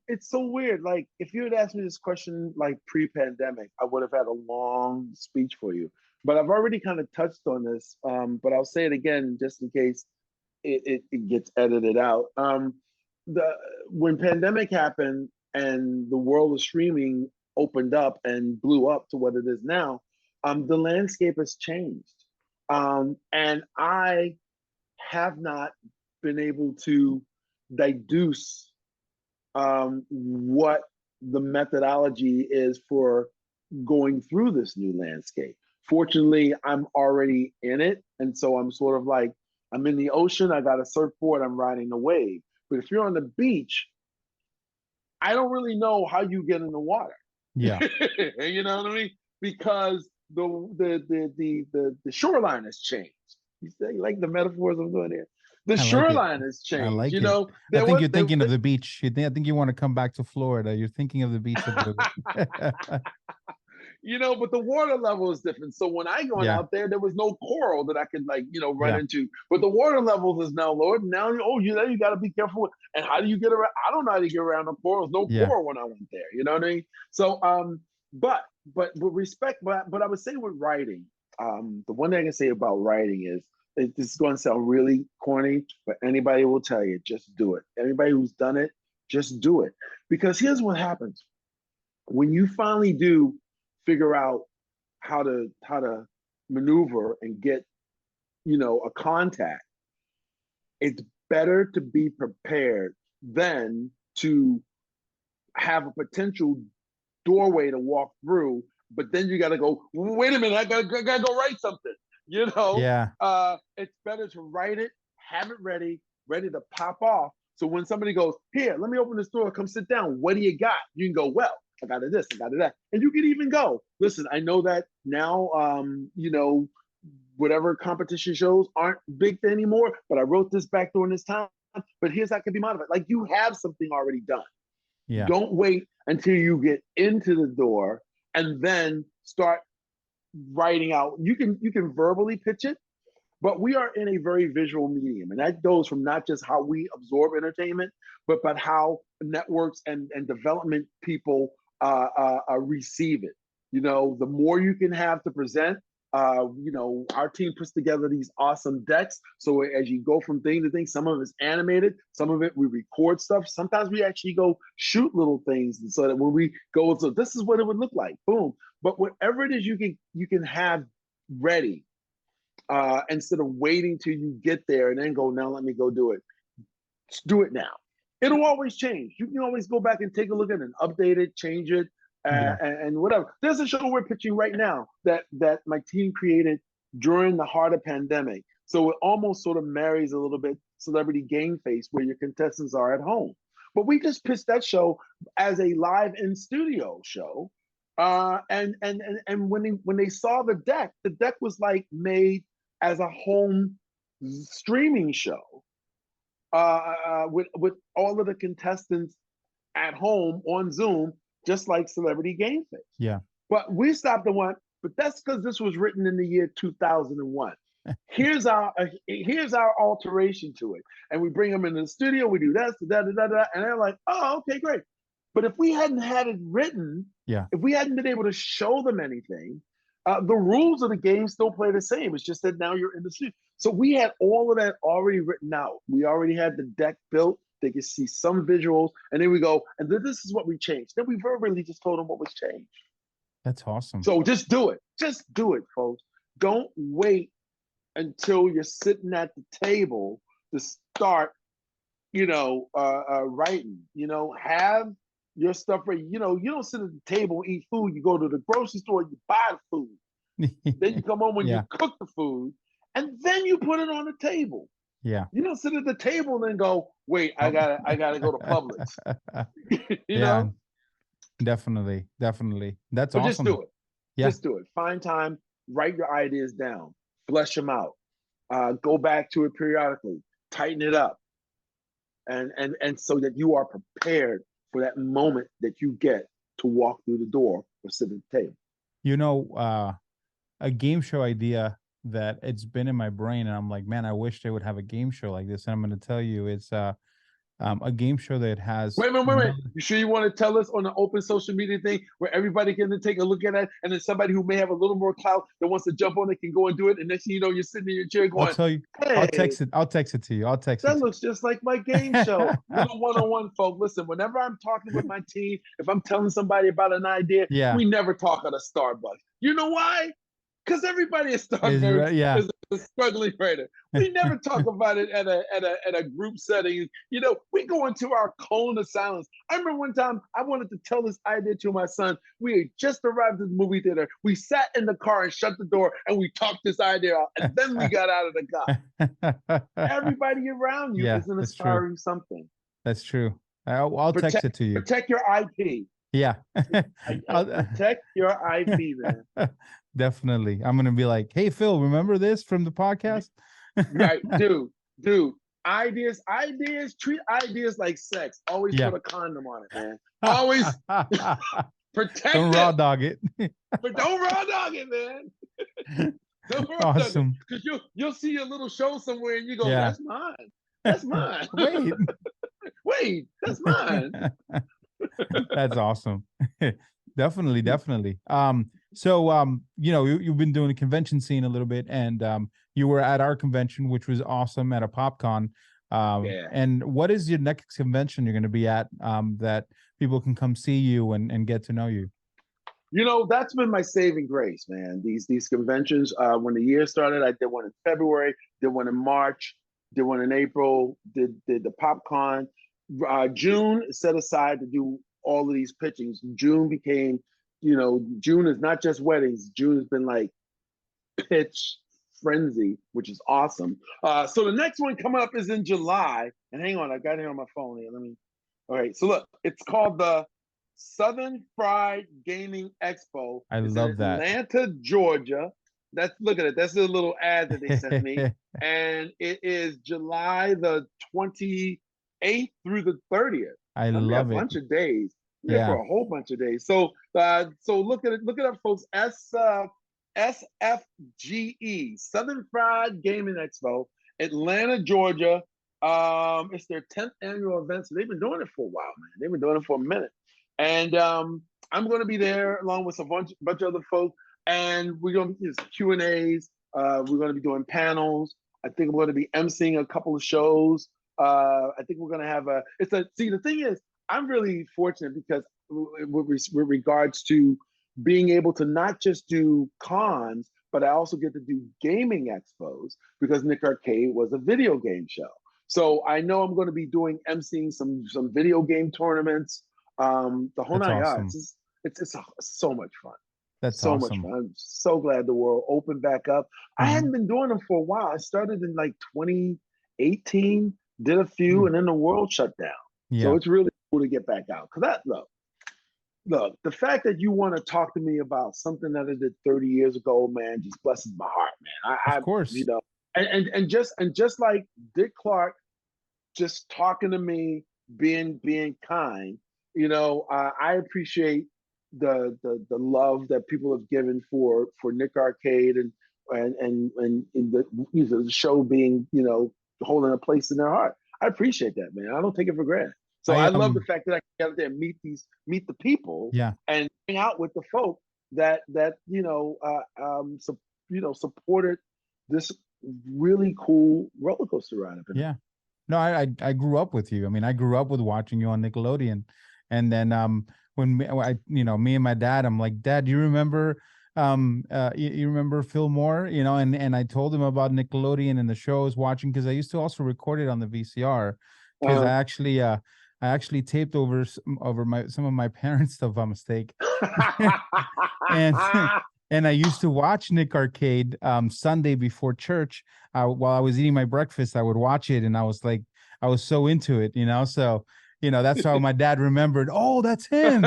It's so weird. Like, if you had asked me this question like pre-pandemic, I would have had a long speech for you. But I've already kind of touched on this. But I'll say it again just in case it gets edited out. The When pandemic happened and the world of streaming opened up and blew up to what it is now, the landscape has changed. And I have not been able to deduce what the methodology is for going through this new landscape. Fortunately, I'm already in it. And so I'm sort of like, I'm in the ocean, I got a surfboard, I'm riding the wave. But if you're on the beach, I don't really know how you get in the water. Yeah. You know what I mean? Because the shoreline has changed. You say, like the metaphors I'm doing here. The I like it. shoreline has I changed. like it. I There think was you're there, thinking of the beach. I think you want to come back to Florida. You're thinking of the beach a little bit. but the water level is different. So when I went Yeah. out there was no coral that I could run Yeah. into. But the water levels is now lowered. Now you got to be careful. And how do you get around? I don't know how to get around the corals. No Yeah. coral when I went there. You know what I mean? So but with respect, but I would say with writing, the one thing I can say about writing is this is going to sound really corny, but anybody will tell you, just do it. Anybody who's done it, just do it. Because here's what happens when you finally do figure out how to maneuver and get a contact. It's better to be prepared than to have a potential doorway to walk through, but then you got to go, wait a minute, I gotta go write something. Yeah. It's better to write it, have it ready to pop off. So when somebody goes, here, let me open this door, come sit down. What do you got? You can go, well, I got this, I got that. And you can even go, listen, I know that now, whatever competition shows aren't big anymore, but I wrote this back during this time, but here's how it can be modified. Like, you have something already done. Yeah. Don't wait until you get into the door and then start writing out. You can verbally pitch it, but we are in a very visual medium, and that goes from not just how we absorb entertainment, but how networks and development people receive it. The more you can have to present. Our team puts together these awesome decks. So as you go from thing to thing, some of it's animated, some of it we record stuff. Sometimes we actually go shoot little things, so that when we go, so this is what it would look like. Boom. But whatever it is you can have ready, instead of waiting till you get there and then go, now let me go do it. Just do it now. It'll always change. You can always go back and take a look at it and update it, change it, Yeah. and whatever. There's a show we're pitching right now that my team created during the heart of pandemic. So it almost sort of marries a little bit Celebrity Game Face, where your contestants are at home. But we just pitched that show as a live in studio show. And when they saw the deck was like made as a home streaming show with all of the contestants at home on Zoom, just like Celebrity Game Face. Yeah. But we stopped and went, but that's because this was written in the year 2001. Here's our alteration to it. And we bring them into the studio, we do this, da, da, da, da, and they're like, oh, okay, great. But if we hadn't had it written, if we hadn't been able to show them anything, the rules of the game still play the same. It's just that now you're in the studio. So we had all of that already written out. We already had the deck built. They could see some visuals, and then we go, and then this is what we changed. Then we verbally just told them what was changed. That's awesome. So just do it. Just do it, folks. Don't wait until you're sitting at the table to start, writing. Have your stuff ready. You don't sit at the table and eat food. You go to the grocery store, you buy the food. Then you come home when you cook the food, and then you put it on the table. Yeah. You don't sit at the table and then go, wait, I gotta go to Publix. Yeah. Definitely. That's awesome. Just do it. Yeah. Just do it. Find time, write your ideas down, flesh them out, go back to it periodically, tighten it up. And so that you are prepared for that moment that you get to walk through the door or sit at the table. A game show idea that it's been in my brain, and I'm like, man, I wish they would have a game show like this. And I'm going to tell you, it's a game show that has. Wait. You sure you want to tell us on the open social media thing where everybody can take a look at it, and then somebody who may have a little more clout that wants to jump on it can go and do it, and next thing you know, you're sitting in your chair going, I'll tell you. Hey, I'll text it to you. That looks just like my game show. Little one-on-one, folks. Listen, whenever I'm talking with my team, if I'm telling somebody about an idea, we never talk at a Starbucks. You know why? Because everybody at Starbucks is a struggling writer. We never talk about it at a group setting. We go into our cone of silence. I remember one time I wanted to tell this idea to my son. We had just arrived at the movie theater. We sat in the car and shut the door, and we talked this idea out, and then we got out of the car. Everybody around you is inspiring something. That's true. I'll text it to you. Protect your IP. Yeah. Protect your IP, man. Definitely. I'm going to be like, hey, Phil, remember this from the podcast? Right. Dude. Ideas, treat ideas like sex. Always put a condom on it, man. Always protect Don't raw dog it. But don't raw dog it, man. Awesome. Because you'll see a little show somewhere and you go, that's mine. That's mine. Wait, that's mine. That's awesome. Definitely. So you've been doing the convention scene a little bit, and you were at our convention, which was awesome, at a PopCon. And what is your next convention you're going to be at that people can come see you and get to know you? That's been my saving grace, man. These conventions. When the year started, I did one in February, did one in March, did one in April, did the PopCon. June set aside to do all of these pitchings. June became, June is not just weddings. June has been like pitch frenzy, which is awesome. So the next one coming up is in July. And hang on, I got it on my phone here. All right. So look, it's called the Southern Fried Gaming Expo. It's love that. Atlanta, Georgia. Look at it. That's a little ad that they sent me. And it is July the 28th through the 30th. I love it. A bunch of days. For a whole bunch of days. So look it up, folks. SFGE, Southern Fried Gaming Expo, Atlanta, Georgia. It's their 10th annual event. So they've been doing it for a while, man. They've been doing it for a minute. And I'm going to be there along with a bunch of other folks. And we're going to be Q&As. We're going to be doing panels. I think I'm going to be emceeing a couple of shows. I think we're going to have the thing is, I'm really fortunate because with regards to being able to not just do cons, but I also get to do gaming expos because Nick Arcade was a video game show. So I know I'm going to be emceeing some video game tournaments. The whole nine yards. It's so much fun. That's so awesome. much fun. I'm so glad the world opened back up. I hadn't been doing them for a while. I started in like 2018, did a few, and then the world shut down. Yeah. So it's really cool to get back out. Cause look, the fact that you want to talk to me about something that I did 30 years ago, man, just blesses my heart, man. Of I course. and just like Dick Clark, just talking to me, being kind, I appreciate the love that people have given for Nick Arcade and the show being, holding a place in their heart. I appreciate that, man. I don't take it for granted. So I I love the fact that I can get out there and meet the people, Yeah. and hang out with the folk that supported this really cool roller coaster ride. Yeah. No, I grew up with you. I mean, I grew up with watching you on Nickelodeon, and then me and my dad, I'm like, Dad, do you remember you remember Phil Moore? And I told him about Nickelodeon and the show I was watching, because I used to also record it on the VCR, because I actually taped over some of my parents' stuff by mistake. and and I used to watch Nick Arcade Sunday before church. While I was eating my breakfast, I would watch it, and I was so into it, So, that's how my dad remembered. Oh, that's him.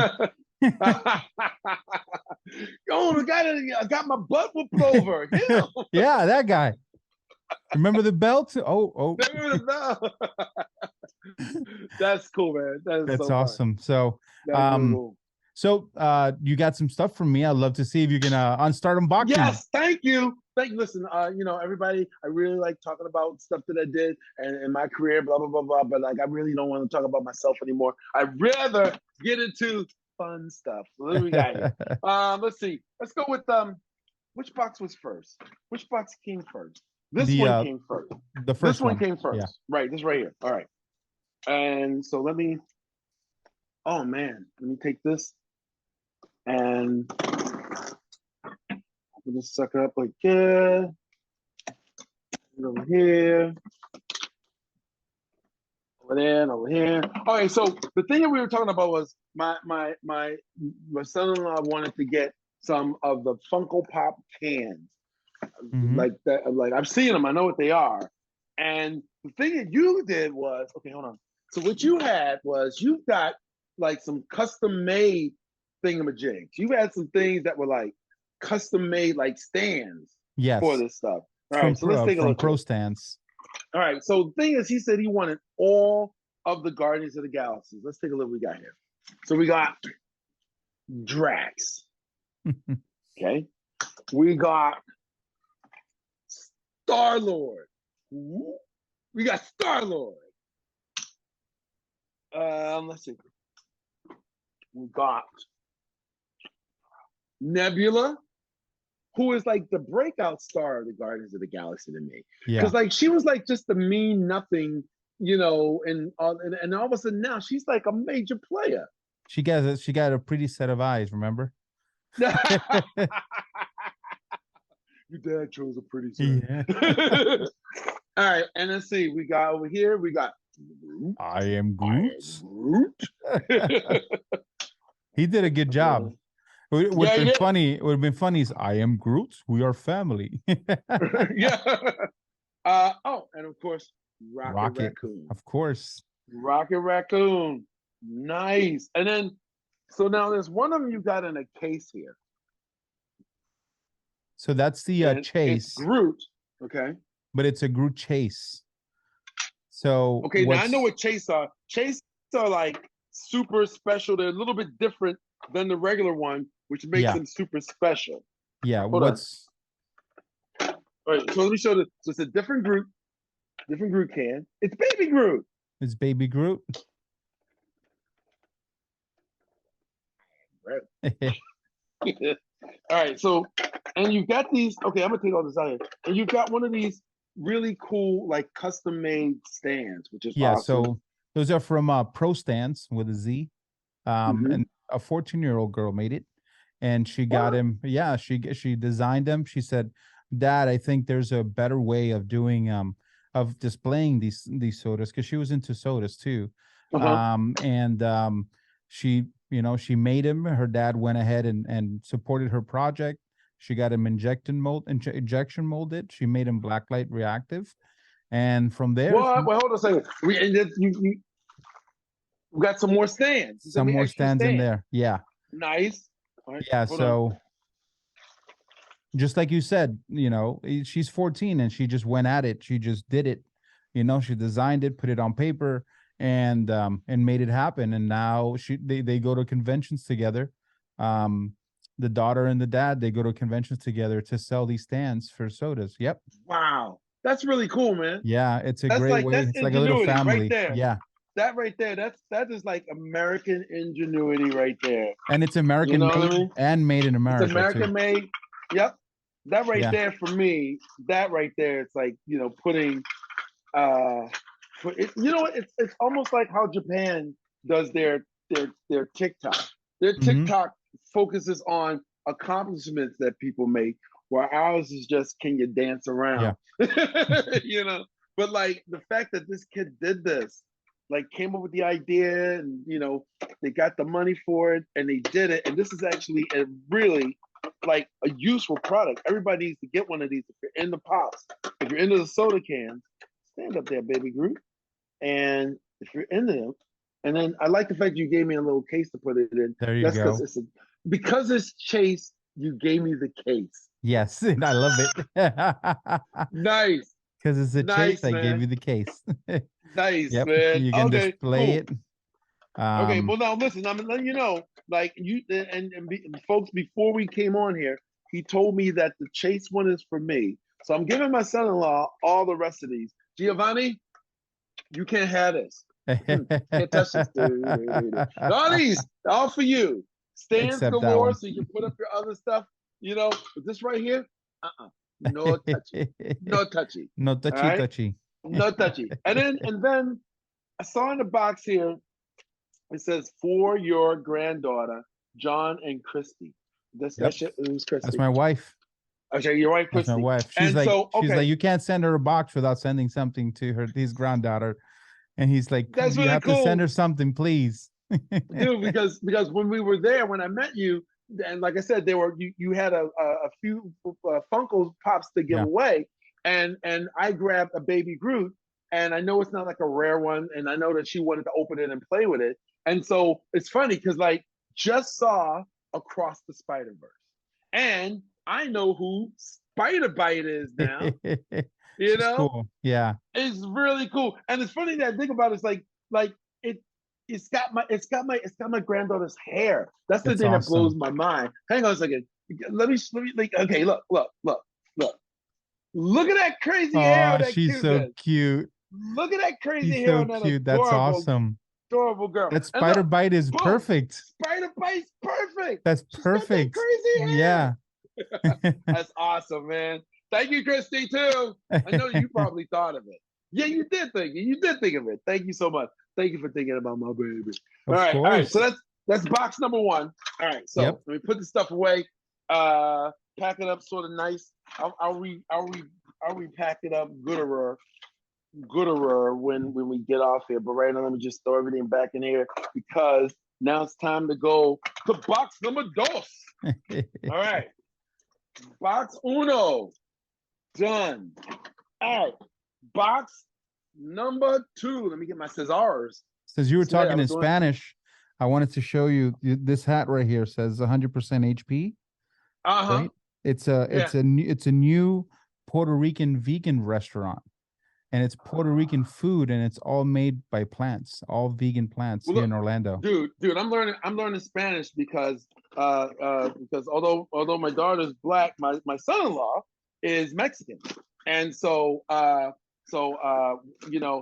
Oh, the guy that got my butt whooped over. Yeah, that guy. Remember the belt? Oh. Remember the belt. That's cool, man. That's so awesome. Fun. So, really cool. So you got some stuff from me. I'd love to see if you can start unboxing. Yes, thank you. Listen, everybody, I really like talking about stuff that I did and in my career, blah, blah, blah, blah. But I really don't want to talk about myself anymore. I'd rather get into fun stuff. So what do we got here? Let's see. Let's go with which box was first? Which box came first? This one came first. The first one came first. Yeah. Right, this right here. All right. And so let me take this and I'm gonna suck it up like that. Over here. Over there and over here. Okay, so the thing that we were talking about was my son-in-law wanted to get some of the Funko Pop cans. Like that, like I've seen them, I know what they are. And the thing that you did was, okay, hold on. So what you had was you've got like some custom made thingamajigs. You had some things that were like custom made like stands for this stuff. All right, so let's take a look. From Pro Stands. All right, so the thing is, he said he wanted all of the Guardians of the Galaxy. Let's take a look what we got here. So we got Drax. Okay. We got Star-Lord. We got Star-Lord. Let's see. We got Nebula, who is like the breakout star of the Guardians of the Galaxy to me. Because like she was like just a mean nothing, and all of a sudden now she's like a major player. She got a pretty set of eyes, remember? Your dad chose a pretty set. Yeah. All right, and let's see. We got over here. We got Groot. I am Groot. He did a good job. It would have been funny. It would have been funny. Is I am Groot. We are family. Yeah. And of course, Rocket Raccoon. Of course. Rocket Raccoon. Nice. And then, so now there's one of them you got in a case here. So that's the chase. It's Groot. Okay. But it's a Groot chase. So okay, now I know what chase are. Chase are like super special. They're a little bit different than the regular one, which makes them super special. Yeah. Hold on. All right, so let me show this. So it's a different Groot can. It's Baby Groot. It's Baby Groot. Right. All right, so and you've got these. Okay, I'm gonna take all this out here. And you've got one of these really cool, like custom made stands, which is awesome. So those are from Pro Stands with a Z. And a 14-year-old girl made it, and she got him. Yeah, she designed them. She said, "Dad, I think there's a better way of doing of displaying these sodas," because she was into sodas too. She made him. Her dad went ahead and supported her project. She got him injection molded. She made him blacklight reactive, and from there. Well, hold on a second. We got some more stands. Some more stands in there. Yeah. Nice. All right, Yeah. So on. just like you said, she's 14 and she just went at it. She just did it. She designed it, put it on paper, and made it happen. And now they go to conventions together. The daughter and the dad, they go to conventions together to sell these stands for sodas. Yep. Wow. That's really cool, man. Yeah, it's a great way. It's like a little family. Right there. Yeah. That right there, that is like American ingenuity right there. And it's American made and made in America. It's American made. Yep. That right there for me, that right there, it's like, putting it's almost like how Japan does their TikTok. Their TikTok focuses on accomplishments that people make, while ours is just, can you dance around? Yeah. But like the fact that this kid did this, like came up with the idea, and they got the money for it and they did it. And this is actually a really like a useful product. Everybody needs to get one of these. If you're into pops, if you're into the soda cans, stand up there, baby Groot. And if you're into them, and then I like the fact you gave me a little case to put it in. There you go. Because it's Chase, you gave me the case. Yes, and I love it. Nice. Because it's a Chase, man. I gave you the case. Nice, man. You can display it. Okay, well now listen, I'm letting you know, like you and folks, before we came on here, he told me that the Chase one is for me. So I'm giving my son-in-law all the rest of these. Giovanni, you can't have this. Can't touch this, dude. All these, all for you. Stands galore, so you can put up your other stuff. But this right here, no touchy, no touchy, no touchy, right? touchy, no touchy. And then I saw in the box here, it says for your granddaughter, John and Christy. Who's Christy? That's my wife. Okay, your wife, Christy. That's my wife. She's like, you can't send her a box without sending something to his granddaughter. And he's like, that's you really have cool. to send her something, please. Dude, because when we were there, when I met you, and like I said, there were you had a few Funko Pops to give away, and I grabbed a baby Groot, and I know it's not like a rare one, and I know that she wanted to open it and play with it, and so it's funny because like just saw Across the Spider-Verse, and I know who Spider-Bite is now. Cool. Yeah, it's really cool, and it's funny that I think about it, it's like it's got my granddaughter's hair. That's the thing awesome. That blows my mind. Hang on a second. Let me like, okay, look at that crazy hair. Oh, she's so cute. Look at that crazy hair so on that cute. That's awesome. Adorable girl. That Spider-Bite is perfect. Spider-Bite's perfect. That's perfect. That crazy hair. Yeah. That's awesome, man. Thank you, Christy, too. I know you probably thought of it. Yeah, you did think of it. Thank you so much. Thank you for thinking about my baby. All right. So that's box number one. All right. So let me put the stuff away. Pack it up sort of nice. I'll repack it up gooder when we get off here. But right now, let me just throw everything back in here because now it's time to go to box number dos. All right. Box uno. Done. All right. Box number two. Let me get my scissors. Since you were talking in Spanish, I wanted to show you this hat right here. Says 100% HP. Right? It's a new Puerto Rican vegan restaurant, and it's Puerto Rican food, and it's all made by plants, all vegan plants here in Orlando. Dude, I'm learning Spanish because although my daughter's black, my son-in-law is Mexican, and so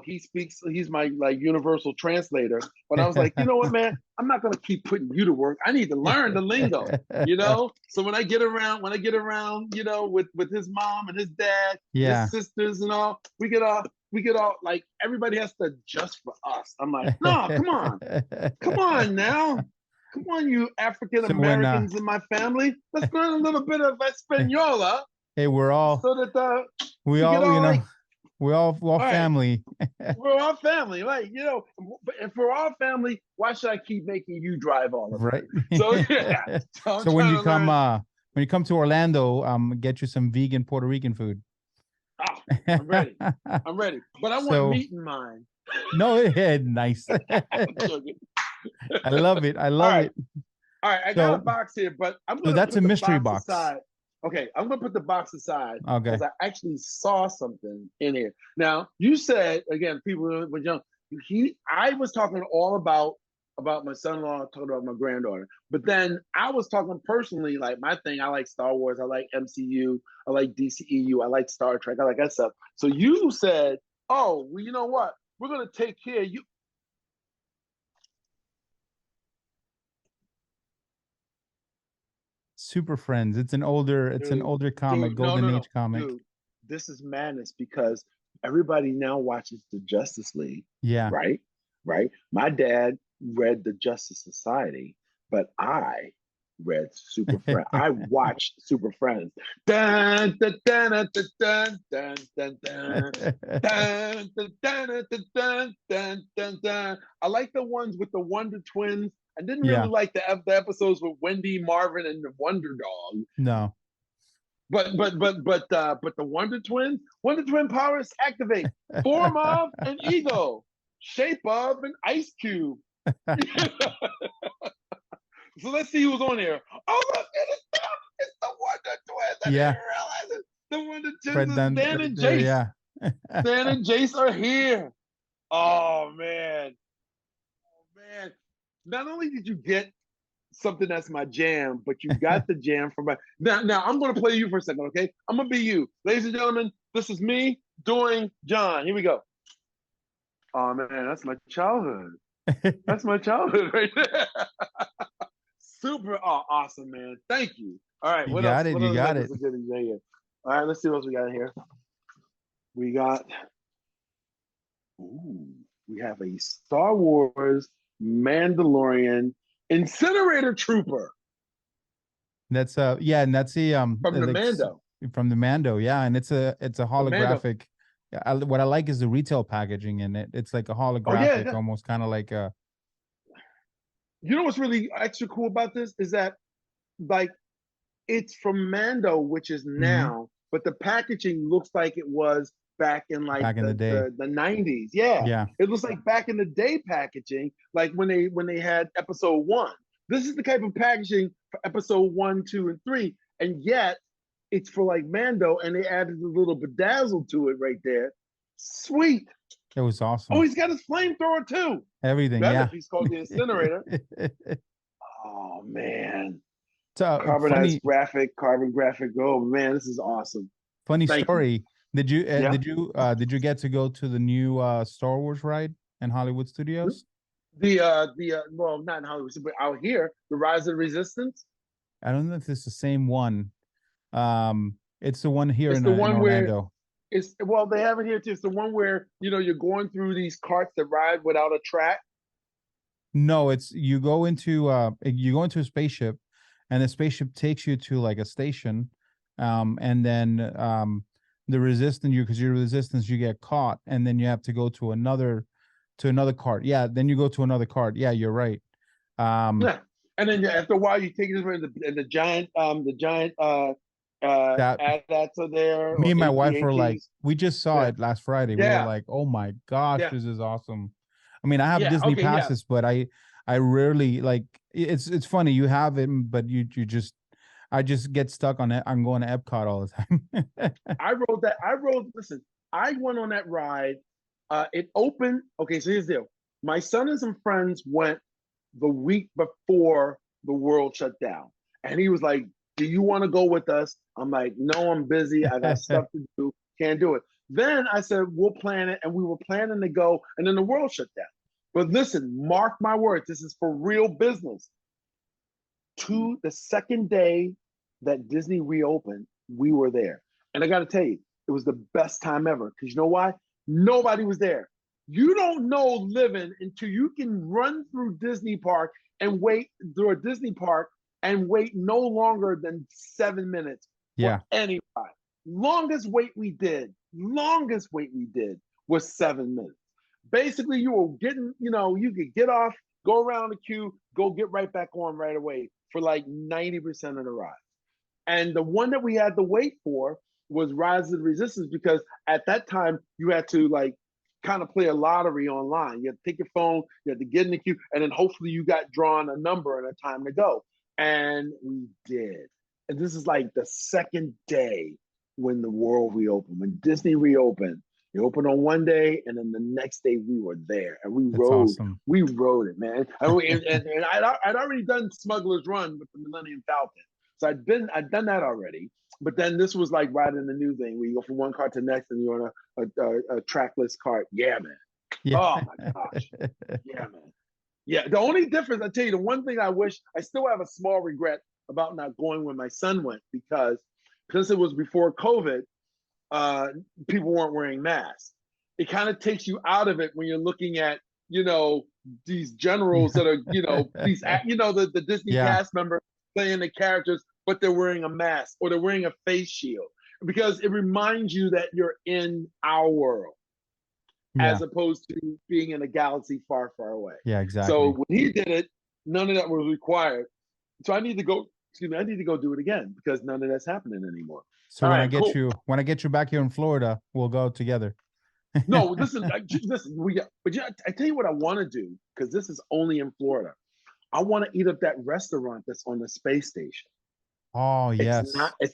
he's my like universal translator. But I was like, you know what, man, I'm not gonna keep putting you to work. I need to learn the lingo, So when I get around, with his mom and his dad, his sisters and all, we get all like everybody has to adjust for us. I'm like, no, come on now. Come on, you African Americans in my family. Let's learn a little bit of Española. Hey, we're all family. We're all family, right? If we're all family, why should I keep making you drive all of it? Right. So so when you come to Orlando, get you some vegan Puerto Rican food. I'm ready. But I want meat in mine. No, yeah, nice. I love it. I All love right. it. All right. I got a So, box here, but I'm so going to that's a put the mystery box box. aside. Okay. I'm going to put the box aside Okay. because I actually saw something in here. Now, you said, again, people were young. I was talking all about my son-in-law, talking about my granddaughter. But then I was talking personally, like my thing, I like Star Wars, I like MCU, I like DCEU, I like Star Trek, I like that stuff. So you said, oh, well, you know what? We're going to take care of you. Super Friends. It's an older comic, Dude, no, Golden no, no, Age comic. dude, this is madness because everybody now watches the Justice League, Yeah. right? Right. My dad read the Justice Society, but I read Super Friends. I watched Super Friends. Dun, dun, dun, dun, dun, dun, dun, dun, dun, dun, dun, dun, dun, dun, dun, dun. I like the ones with the Wonder Twins. I didn't really Yeah. like the episodes with Wendy, Marvin, and the Wonder Dog. No. But the Wonder Twin powers activate. Form of an eagle, shape of an ice cube. So let's see who's on here. Oh look, it's the Wonder Twins. I Yeah. didn't realize it. The Wonder Right Twins, then, Stan right and there, Jace. yeah. Stan and Jace are here. Oh man. Oh man. Not only did you get something that's my jam, but you got the jam from my now I'm gonna play you for a second, okay? I'm gonna be you. Ladies and gentlemen, this is me doing John. Here we go. Oh man, that's my childhood. That's my childhood right there. Super awesome, man. Thank you. All right, You what else? got it. What You other got Legos it. are good in here? All right, let's see what else we got here. We got ooh, we have a Star Wars Mandalorian Incinerator Trooper That's yeah, and that's the from the like Mando. from the Mando, yeah, and it's a The Mando. holographic. What I like is the retail packaging in it. It's like a Oh yeah, holographic, almost kind of like a you know what's really extra cool about this is that like it's from Mando, which is mhm, now, but the packaging looks like it was back in like back in the the day. the 90s. Yeah. Yeah, It looks like back in the day packaging, like when they had episode one. This is the type of packaging for episode one, two, and three. And yet it's for like Mando, and they added a little bedazzle to it right there. Sweet. it was Oh, awesome. he's got his flamethrower too. Everything, Better yeah. if he's called the incinerator. Oh man. So Carbonized graphic, carbon graphic. Oh man, this is awesome. funny Thank you. story. Did you Yeah. did you get to go to the new Star Wars ride in Hollywood Studios? Well, not in Hollywood, but out here, the Rise of the Resistance. I don't know if it's the same one. It's the one here It's the in one where Orlando. it's well, they have it here too. It's the one where you're going through these carts that ride without a track. No, it's you go into a spaceship, and the spaceship takes you to like a station, and then the resistance because you're resistance you get caught, and then you have to go to another cart. Yeah, then you go to another cart. Yeah, you're right. Yeah, and then after a while, you take it and the giant That AT-ATs are there me or and my wife were like, AT-ATs. we just saw Yeah, it last Friday. We were yeah, like, oh my gosh, yeah, this is awesome. I mean, I have yeah. Disney Okay, yeah. passes, but I rarely like it's funny you have it, but you just I just get stuck on it. I'm going to Epcot all the time. I rode that. Listen, I went on that ride. It opened. Okay, so here's the deal. My son and some friends went the week before the world shut down. And he was like, do you want to go with us? I'm like, no, I'm busy. I got stuff to do. Can't do it. Then I said, we'll plan it. And we were planning to go. And then the world shut down. But listen, mark my words. This is for real business. To the second day that Disney reopened, we were there. And I got to tell you, it was the best time ever. Because you know why? Nobody was there. You don't know living until you can run through Disney Park and wait through a Disney Park and wait no longer than 7 minutes for Yeah. any ride. Longest wait we did was 7 minutes. Basically, you were getting, you could get off, go around the queue, go get right back on right away for like 90% of the ride. And the one that we had to wait for was Rise of the Resistance because at that time you had to like kind of play a lottery online. You have to take your phone, you have to get in the queue, and then hopefully you got drawn a number and a time to go. And we did. And this is like the second day when the world reopened, when Disney reopened. It opened on one day, and then the next day we were there, and we rode it, man. And I'd already done Smuggler's Run with the Millennium Falcon, so I'd done that already. But then this was like riding the new thing, where you go from one cart to the next, and you're on a trackless cart. Yeah, man. Yeah. Oh my gosh. Yeah, man. Yeah. The only difference, I tell you, the one thing I wish, I still have a small regret about not going when my son went, because since it was before COVID, people weren't wearing masks. It kind of takes you out of it when you're looking at, these generals that are, these, the Disney cast members playing the characters, but they're wearing a mask or they're wearing a face shield, because it reminds you that you're in our world as opposed to being in a galaxy far, far away. Yeah, exactly. So when he did it, none of that was required. So I need to go do it again, because none of that's happening anymore. So when I get you back here in Florida, we'll go together. No, listen, I tell you what I want to do, because this is only in Florida. I want to eat up that restaurant that's on the space station. Oh, yes.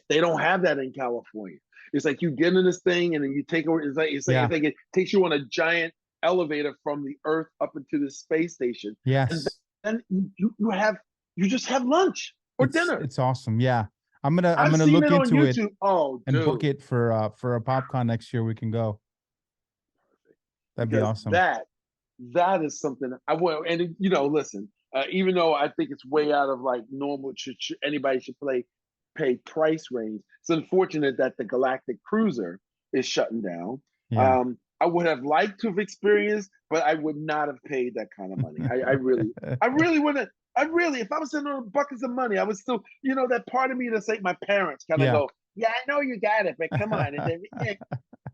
They don't have that in California. It's like you get in this thing and then you take over. It's like it takes you on a giant elevator from the Earth up into the space station. Yes. And then you just have lunch or dinner. It's awesome. Yeah. I'm gonna look into it and book it for a PopCon next year. We can go. That'd be awesome. That is something I want. And listen, even though I think it's way out of like normal, anybody should pay price range. It's unfortunate that the Galactic Cruiser is shutting down. Yeah. I would have liked to have experienced, but I would not have paid that kind of money. I really wouldn't. If I was sitting on buckets of money, I would still, that part of me that's like my parents kind of go, yeah, I know you got it, but come on. And then,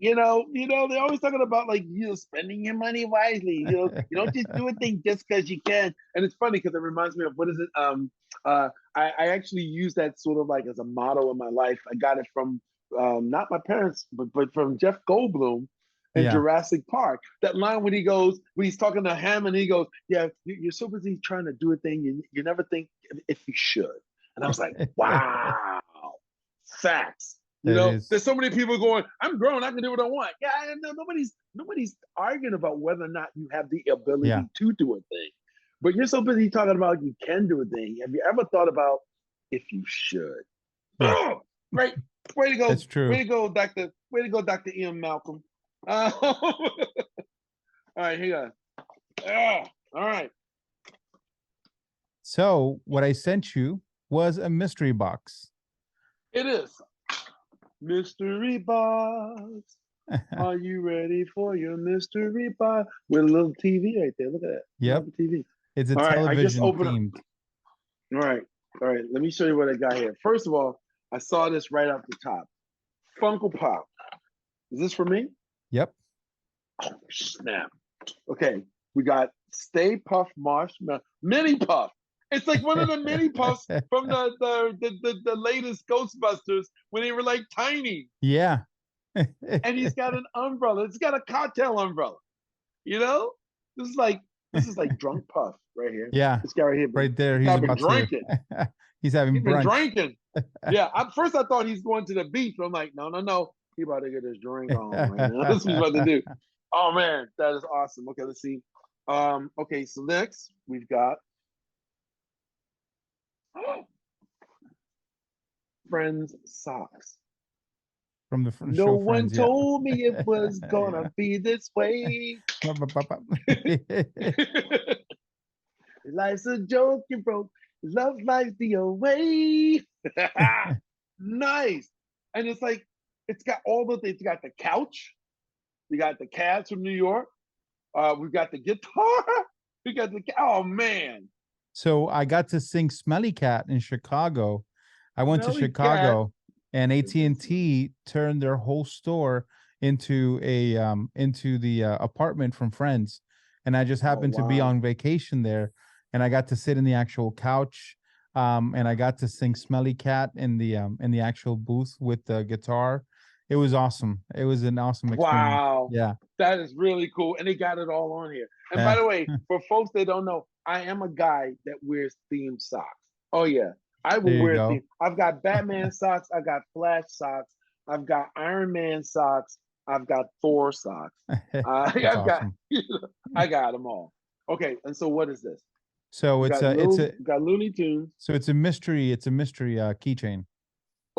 they're always talking about like, spending your money wisely. You don't just do a thing just because you can. And it's funny because it reminds me of, what is it? I actually use that sort of like as a motto in my life. I got it from not my parents, but from Jeff Goldblum in Jurassic Park. That line when he's talking to Hammond, he goes, yeah, you're so busy trying to do a thing, you never think if you should. And I was like, wow, facts. There's so many people going, I'm grown, I can do what I want. Yeah, nobody's arguing about whether or not you have the ability to do a thing. But you're so busy talking about you can do a thing. Have you ever thought about if you should? Yeah. Oh, great. Way to go. That's true. Way to go, Dr. Ian Malcolm. All right, hang on. All right. So what I sent you was a mystery box. It is. Mystery box. Are you ready for your mystery box? With a little TV right there. Look at that. Yep. TV. It's a television themed. All right. Let me show you what I got here. First of all, I saw this right off the top. Funko Pop. Is this for me? Yep. Oh, snap. Okay. We got Stay Puft Marshmallow. Mini Puff. It's like one of the mini puffs from the latest Ghostbusters when they were like tiny. Yeah. And he's got an umbrella. It's got a cocktail umbrella. This is like drunk Puff right here. Yeah. This guy right here. Right there. He's been drinking. He's having brunch. Been drinking. Yeah. At first I thought he's going to the beach, but I'm like, no. He about to get his drink on right now. That's what he's about to do. Oh man, that is awesome. Okay, let's see. Okay, so next we've got Friends socks. From the no show one Friends, told me it was gonna be this way. Life's a joke, you broke. Love life's the away. Nice. And it's like, it's got all the things. You got the couch. You got the cats from New York. We've got the guitar. We got oh man. So I got to sing Smelly Cat in Chicago. I went to Chicago and AT&T turned their whole store into the apartment from Friends. And I just happened to be on vacation there, and I got to sit in the actual couch. And I got to sing Smelly Cat in the actual booth with the guitar. It was awesome. It was an awesome experience. Wow. Yeah. That is really cool. And they got it all on here. And by Yeah. the way, for folks that don't know, I am a guy that wears themed socks. Oh yeah. I will There you wear go. theme. I've got Batman socks, I've got Flash socks, I've got Iron Man socks, I've got Thor socks. That's I've got awesome. I got them all. Okay, and so what is this? So We it's got a we got Looney Tunes. so it's a mystery. It's a mystery keychain.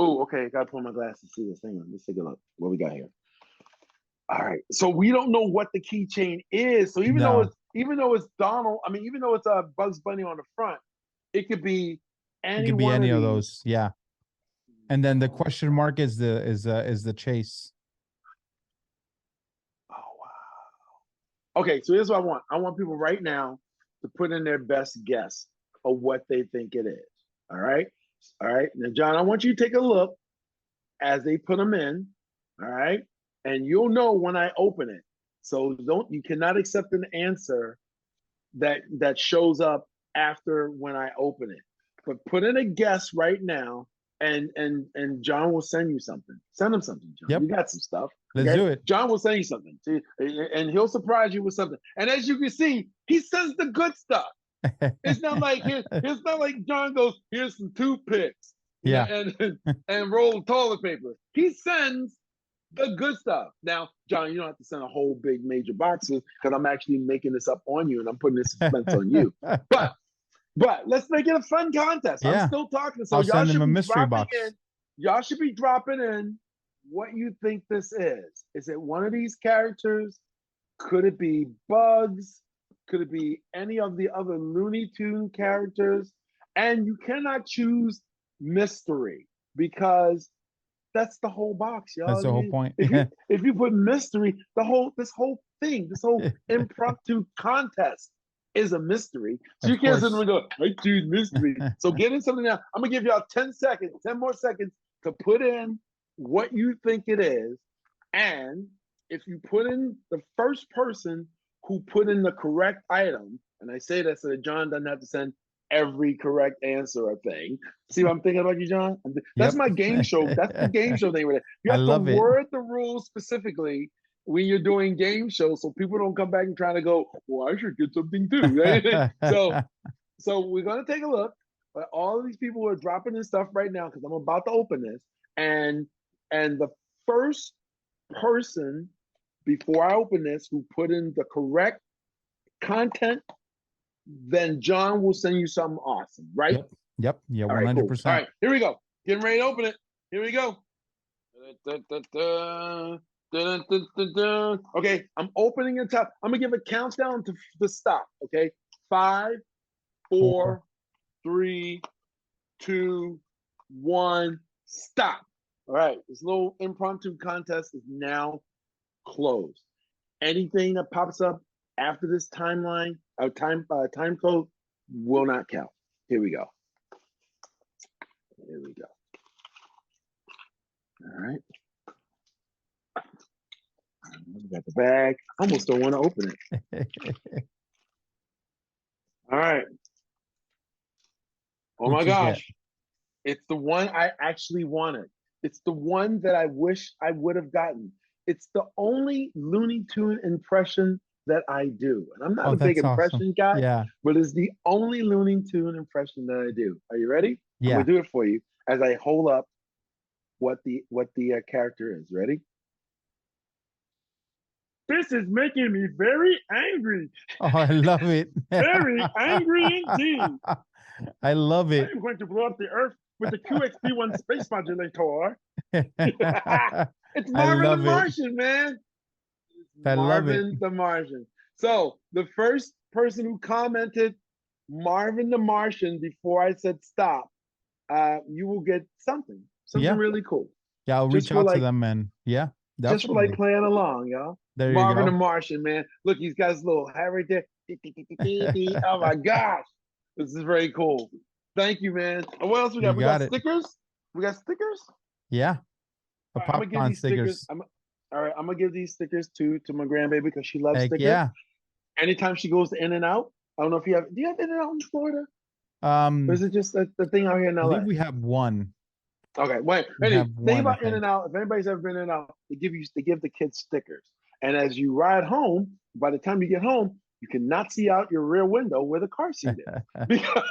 Oh, okay. Gotta put on my glasses to see this thing. Let's take a look. What we got here? All right. So we don't know what the keychain is. So even though it's Donald, I mean, even though it's a Bugs Bunny on the front, it could be It any could be one any of of these. those. Yeah. And then the question mark is the chase. Oh wow. Okay, so here's what I want. I want people right now to put in their best guess of what they think it is. All right. All right. Now, John, I want you to take a look as they put them in. All right. And you'll know when I open it. So you cannot accept an answer that shows up after when I open it. But put in a guess right now, and John will send you something. Send him something, John. Yep. You got some stuff. Let's do it. John will send you something. See, and he'll surprise you with something. And as you can see, he sends the good stuff. It's not like it's not like John goes, here's some toothpicks, Yeah. and roll of toilet paper. He sends the good stuff. Now, John, you don't have to send a whole big major boxes because I'm actually making this up on you and I'm putting this suspense on you. But let's make it a fun contest. Yeah. I'm still talking, so I'll y'all send should him a be mystery dropping box. in. Y'all should be dropping in what you think this is. Is it one of these characters? Could it be Bugs? Could it be any of the other Looney Tune characters? And you cannot choose mystery because that's the whole box, y'all. That's the whole point. If you put mystery, this whole impromptu contest is a mystery. So Of you can't sit course. there and go, I choose mystery. So get in something now. I'm gonna give y'all 10 more seconds to put in what you think it is. And if you put in the first person who put in the correct item, and I say that so that John doesn't have to send every correct answer a thing. See what I'm thinking about you, John? That's Yep. my game show. That's the game show thing with it. You I have to love it. word the rules specifically when you're doing game shows so people don't come back and try to go, well, I should get something too. Right? So we're gonna take a look. But all of these people are dropping in stuff right now because I'm about to open this. And the first person before I open this who put in the correct content, then John will send you something awesome, right? Yep. Yeah, All right, cool. 100%. All right, here we go. Getting ready to open it. Here we go. Okay, I'm opening it up. I'm gonna give a countdown to stop. Okay, 5, 4, 3, 2, 1, stop. All right, this little impromptu contest is now closed. Anything that pops up after this timeline, time code will not count. Here we go. Here we go. All right. We got the bag. I almost don't want to open it. All right. Oh my gosh. It's the one I actually wanted. It's the one that I wish I would have gotten. It's the only Looney Tune impression that I do. And I'm not a big impression guy, Yeah. but it's the only Looney Tune impression that I do. Are you ready? Yeah. I'm gonna do it for you as I hold up what the character is. Ready? This is making me very angry. Oh, I love it. Very angry indeed. I love it. I'm going to blow up the Earth with the QXP-1 space modulator. It's Marvin the Martian, man. I love it. Marvin the Martian. So the first person who commented Marvin the Martian before I said stop, you will get something really cool. Yeah, I'll reach out to them, man. Yeah, definitely. Just for like playing along, y'all. There Marvin you go. the Martian, man. Look, he's got his little hat right there. Oh my gosh, this is very cool. Thank you, man. And what else we got? We got stickers. We got stickers. Yeah, I'm gonna give these stickers. All right, I'm gonna give these stickers to my grandbaby because she loves stickers. Yeah. Anytime she goes to In-N-Out, I don't know if do you have In-N-Out in Florida? Or is it just the thing out here in LA? I believe we have one. Okay, wait. We Anyway, have think one, I about In think. and Out. If anybody's ever been In and Out, they give the kids stickers. And as you ride home, by the time you get home, you cannot see out your rear window where the car seat is because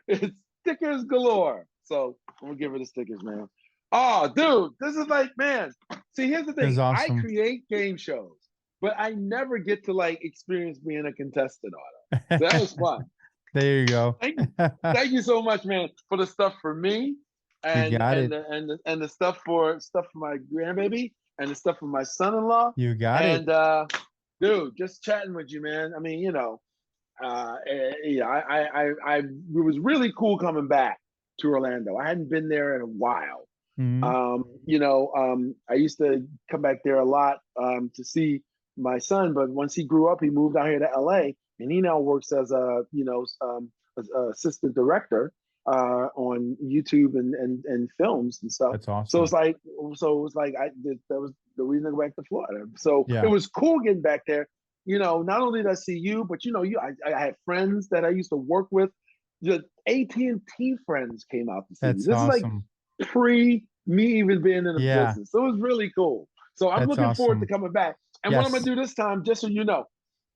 it's stickers galore. So I'm gonna give her the stickers, man. Oh, dude, this is like, man. See, here's the It was thing. I awesome. create game shows, but I never get to like experience being a contestant on them. So that was fun. There you go. Thank you so much, man, for the stuff for me, You got it. and the stuff for my grandbaby, and the stuff for my son-in-law. You got And it. dude, just chatting with you, man. I mean, it was really cool coming back to Orlando. I hadn't been there in a while. Mhm. I used to come back there a lot to see my son, but once he grew up, he moved out here to LA, and he now works as assistant director on YouTube and films and stuff. That's awesome. So it was like that was the reason I go back to Florida. So Yeah. it was cool getting back there. Not only did I see you, but I had friends that I used to work with. The AT&T friends came out to see me. That's This awesome. is like pre me even being in the Yeah. business. So it was really cool. So I'm That's looking forward to awesome. coming back. And what I'm Yes. gonna do this time, just so you know,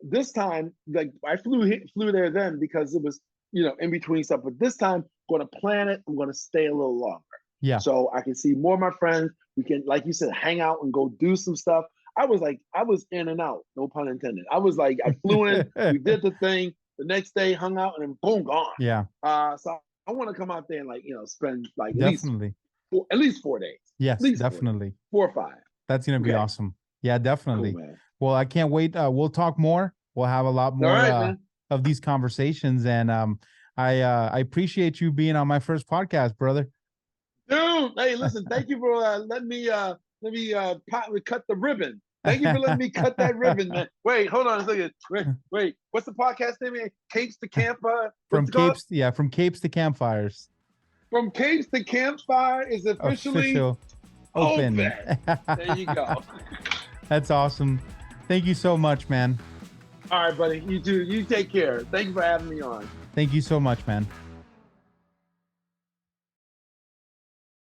this time, like I flew there then because it was, in between stuff. But this time, I'm gonna plan it. I'm gonna stay a little longer. Yeah. So I can see more of my friends. We can, like you said, hang out and go do some stuff. I was in and out, no pun intended. I flew in, we did the thing, the next day hung out, and then boom, gone. Yeah. So I want to come out there and spend like Definitely. at least 4 days. Yes, At least definitely. 4 or 5. That's gonna be Okay. awesome. Yeah, definitely. Cool, man. Well, I can't wait. We'll talk more. We'll have a lot more All right, man. of these conversations, and I appreciate you being on my first podcast, brother. Dude, hey, listen, thank you for letting me cut the ribbon. Thank you for letting me cut that ribbon, man. Wait, hold on a second. Wait. What's the podcast name? Capes to Campfire? From Capes to Campfires. From Capes to Campfire is officially open. There you go. That's awesome. Thank you so much, man. All right, buddy. You too. You take care. Thank you for having me on. Thank you so much, man.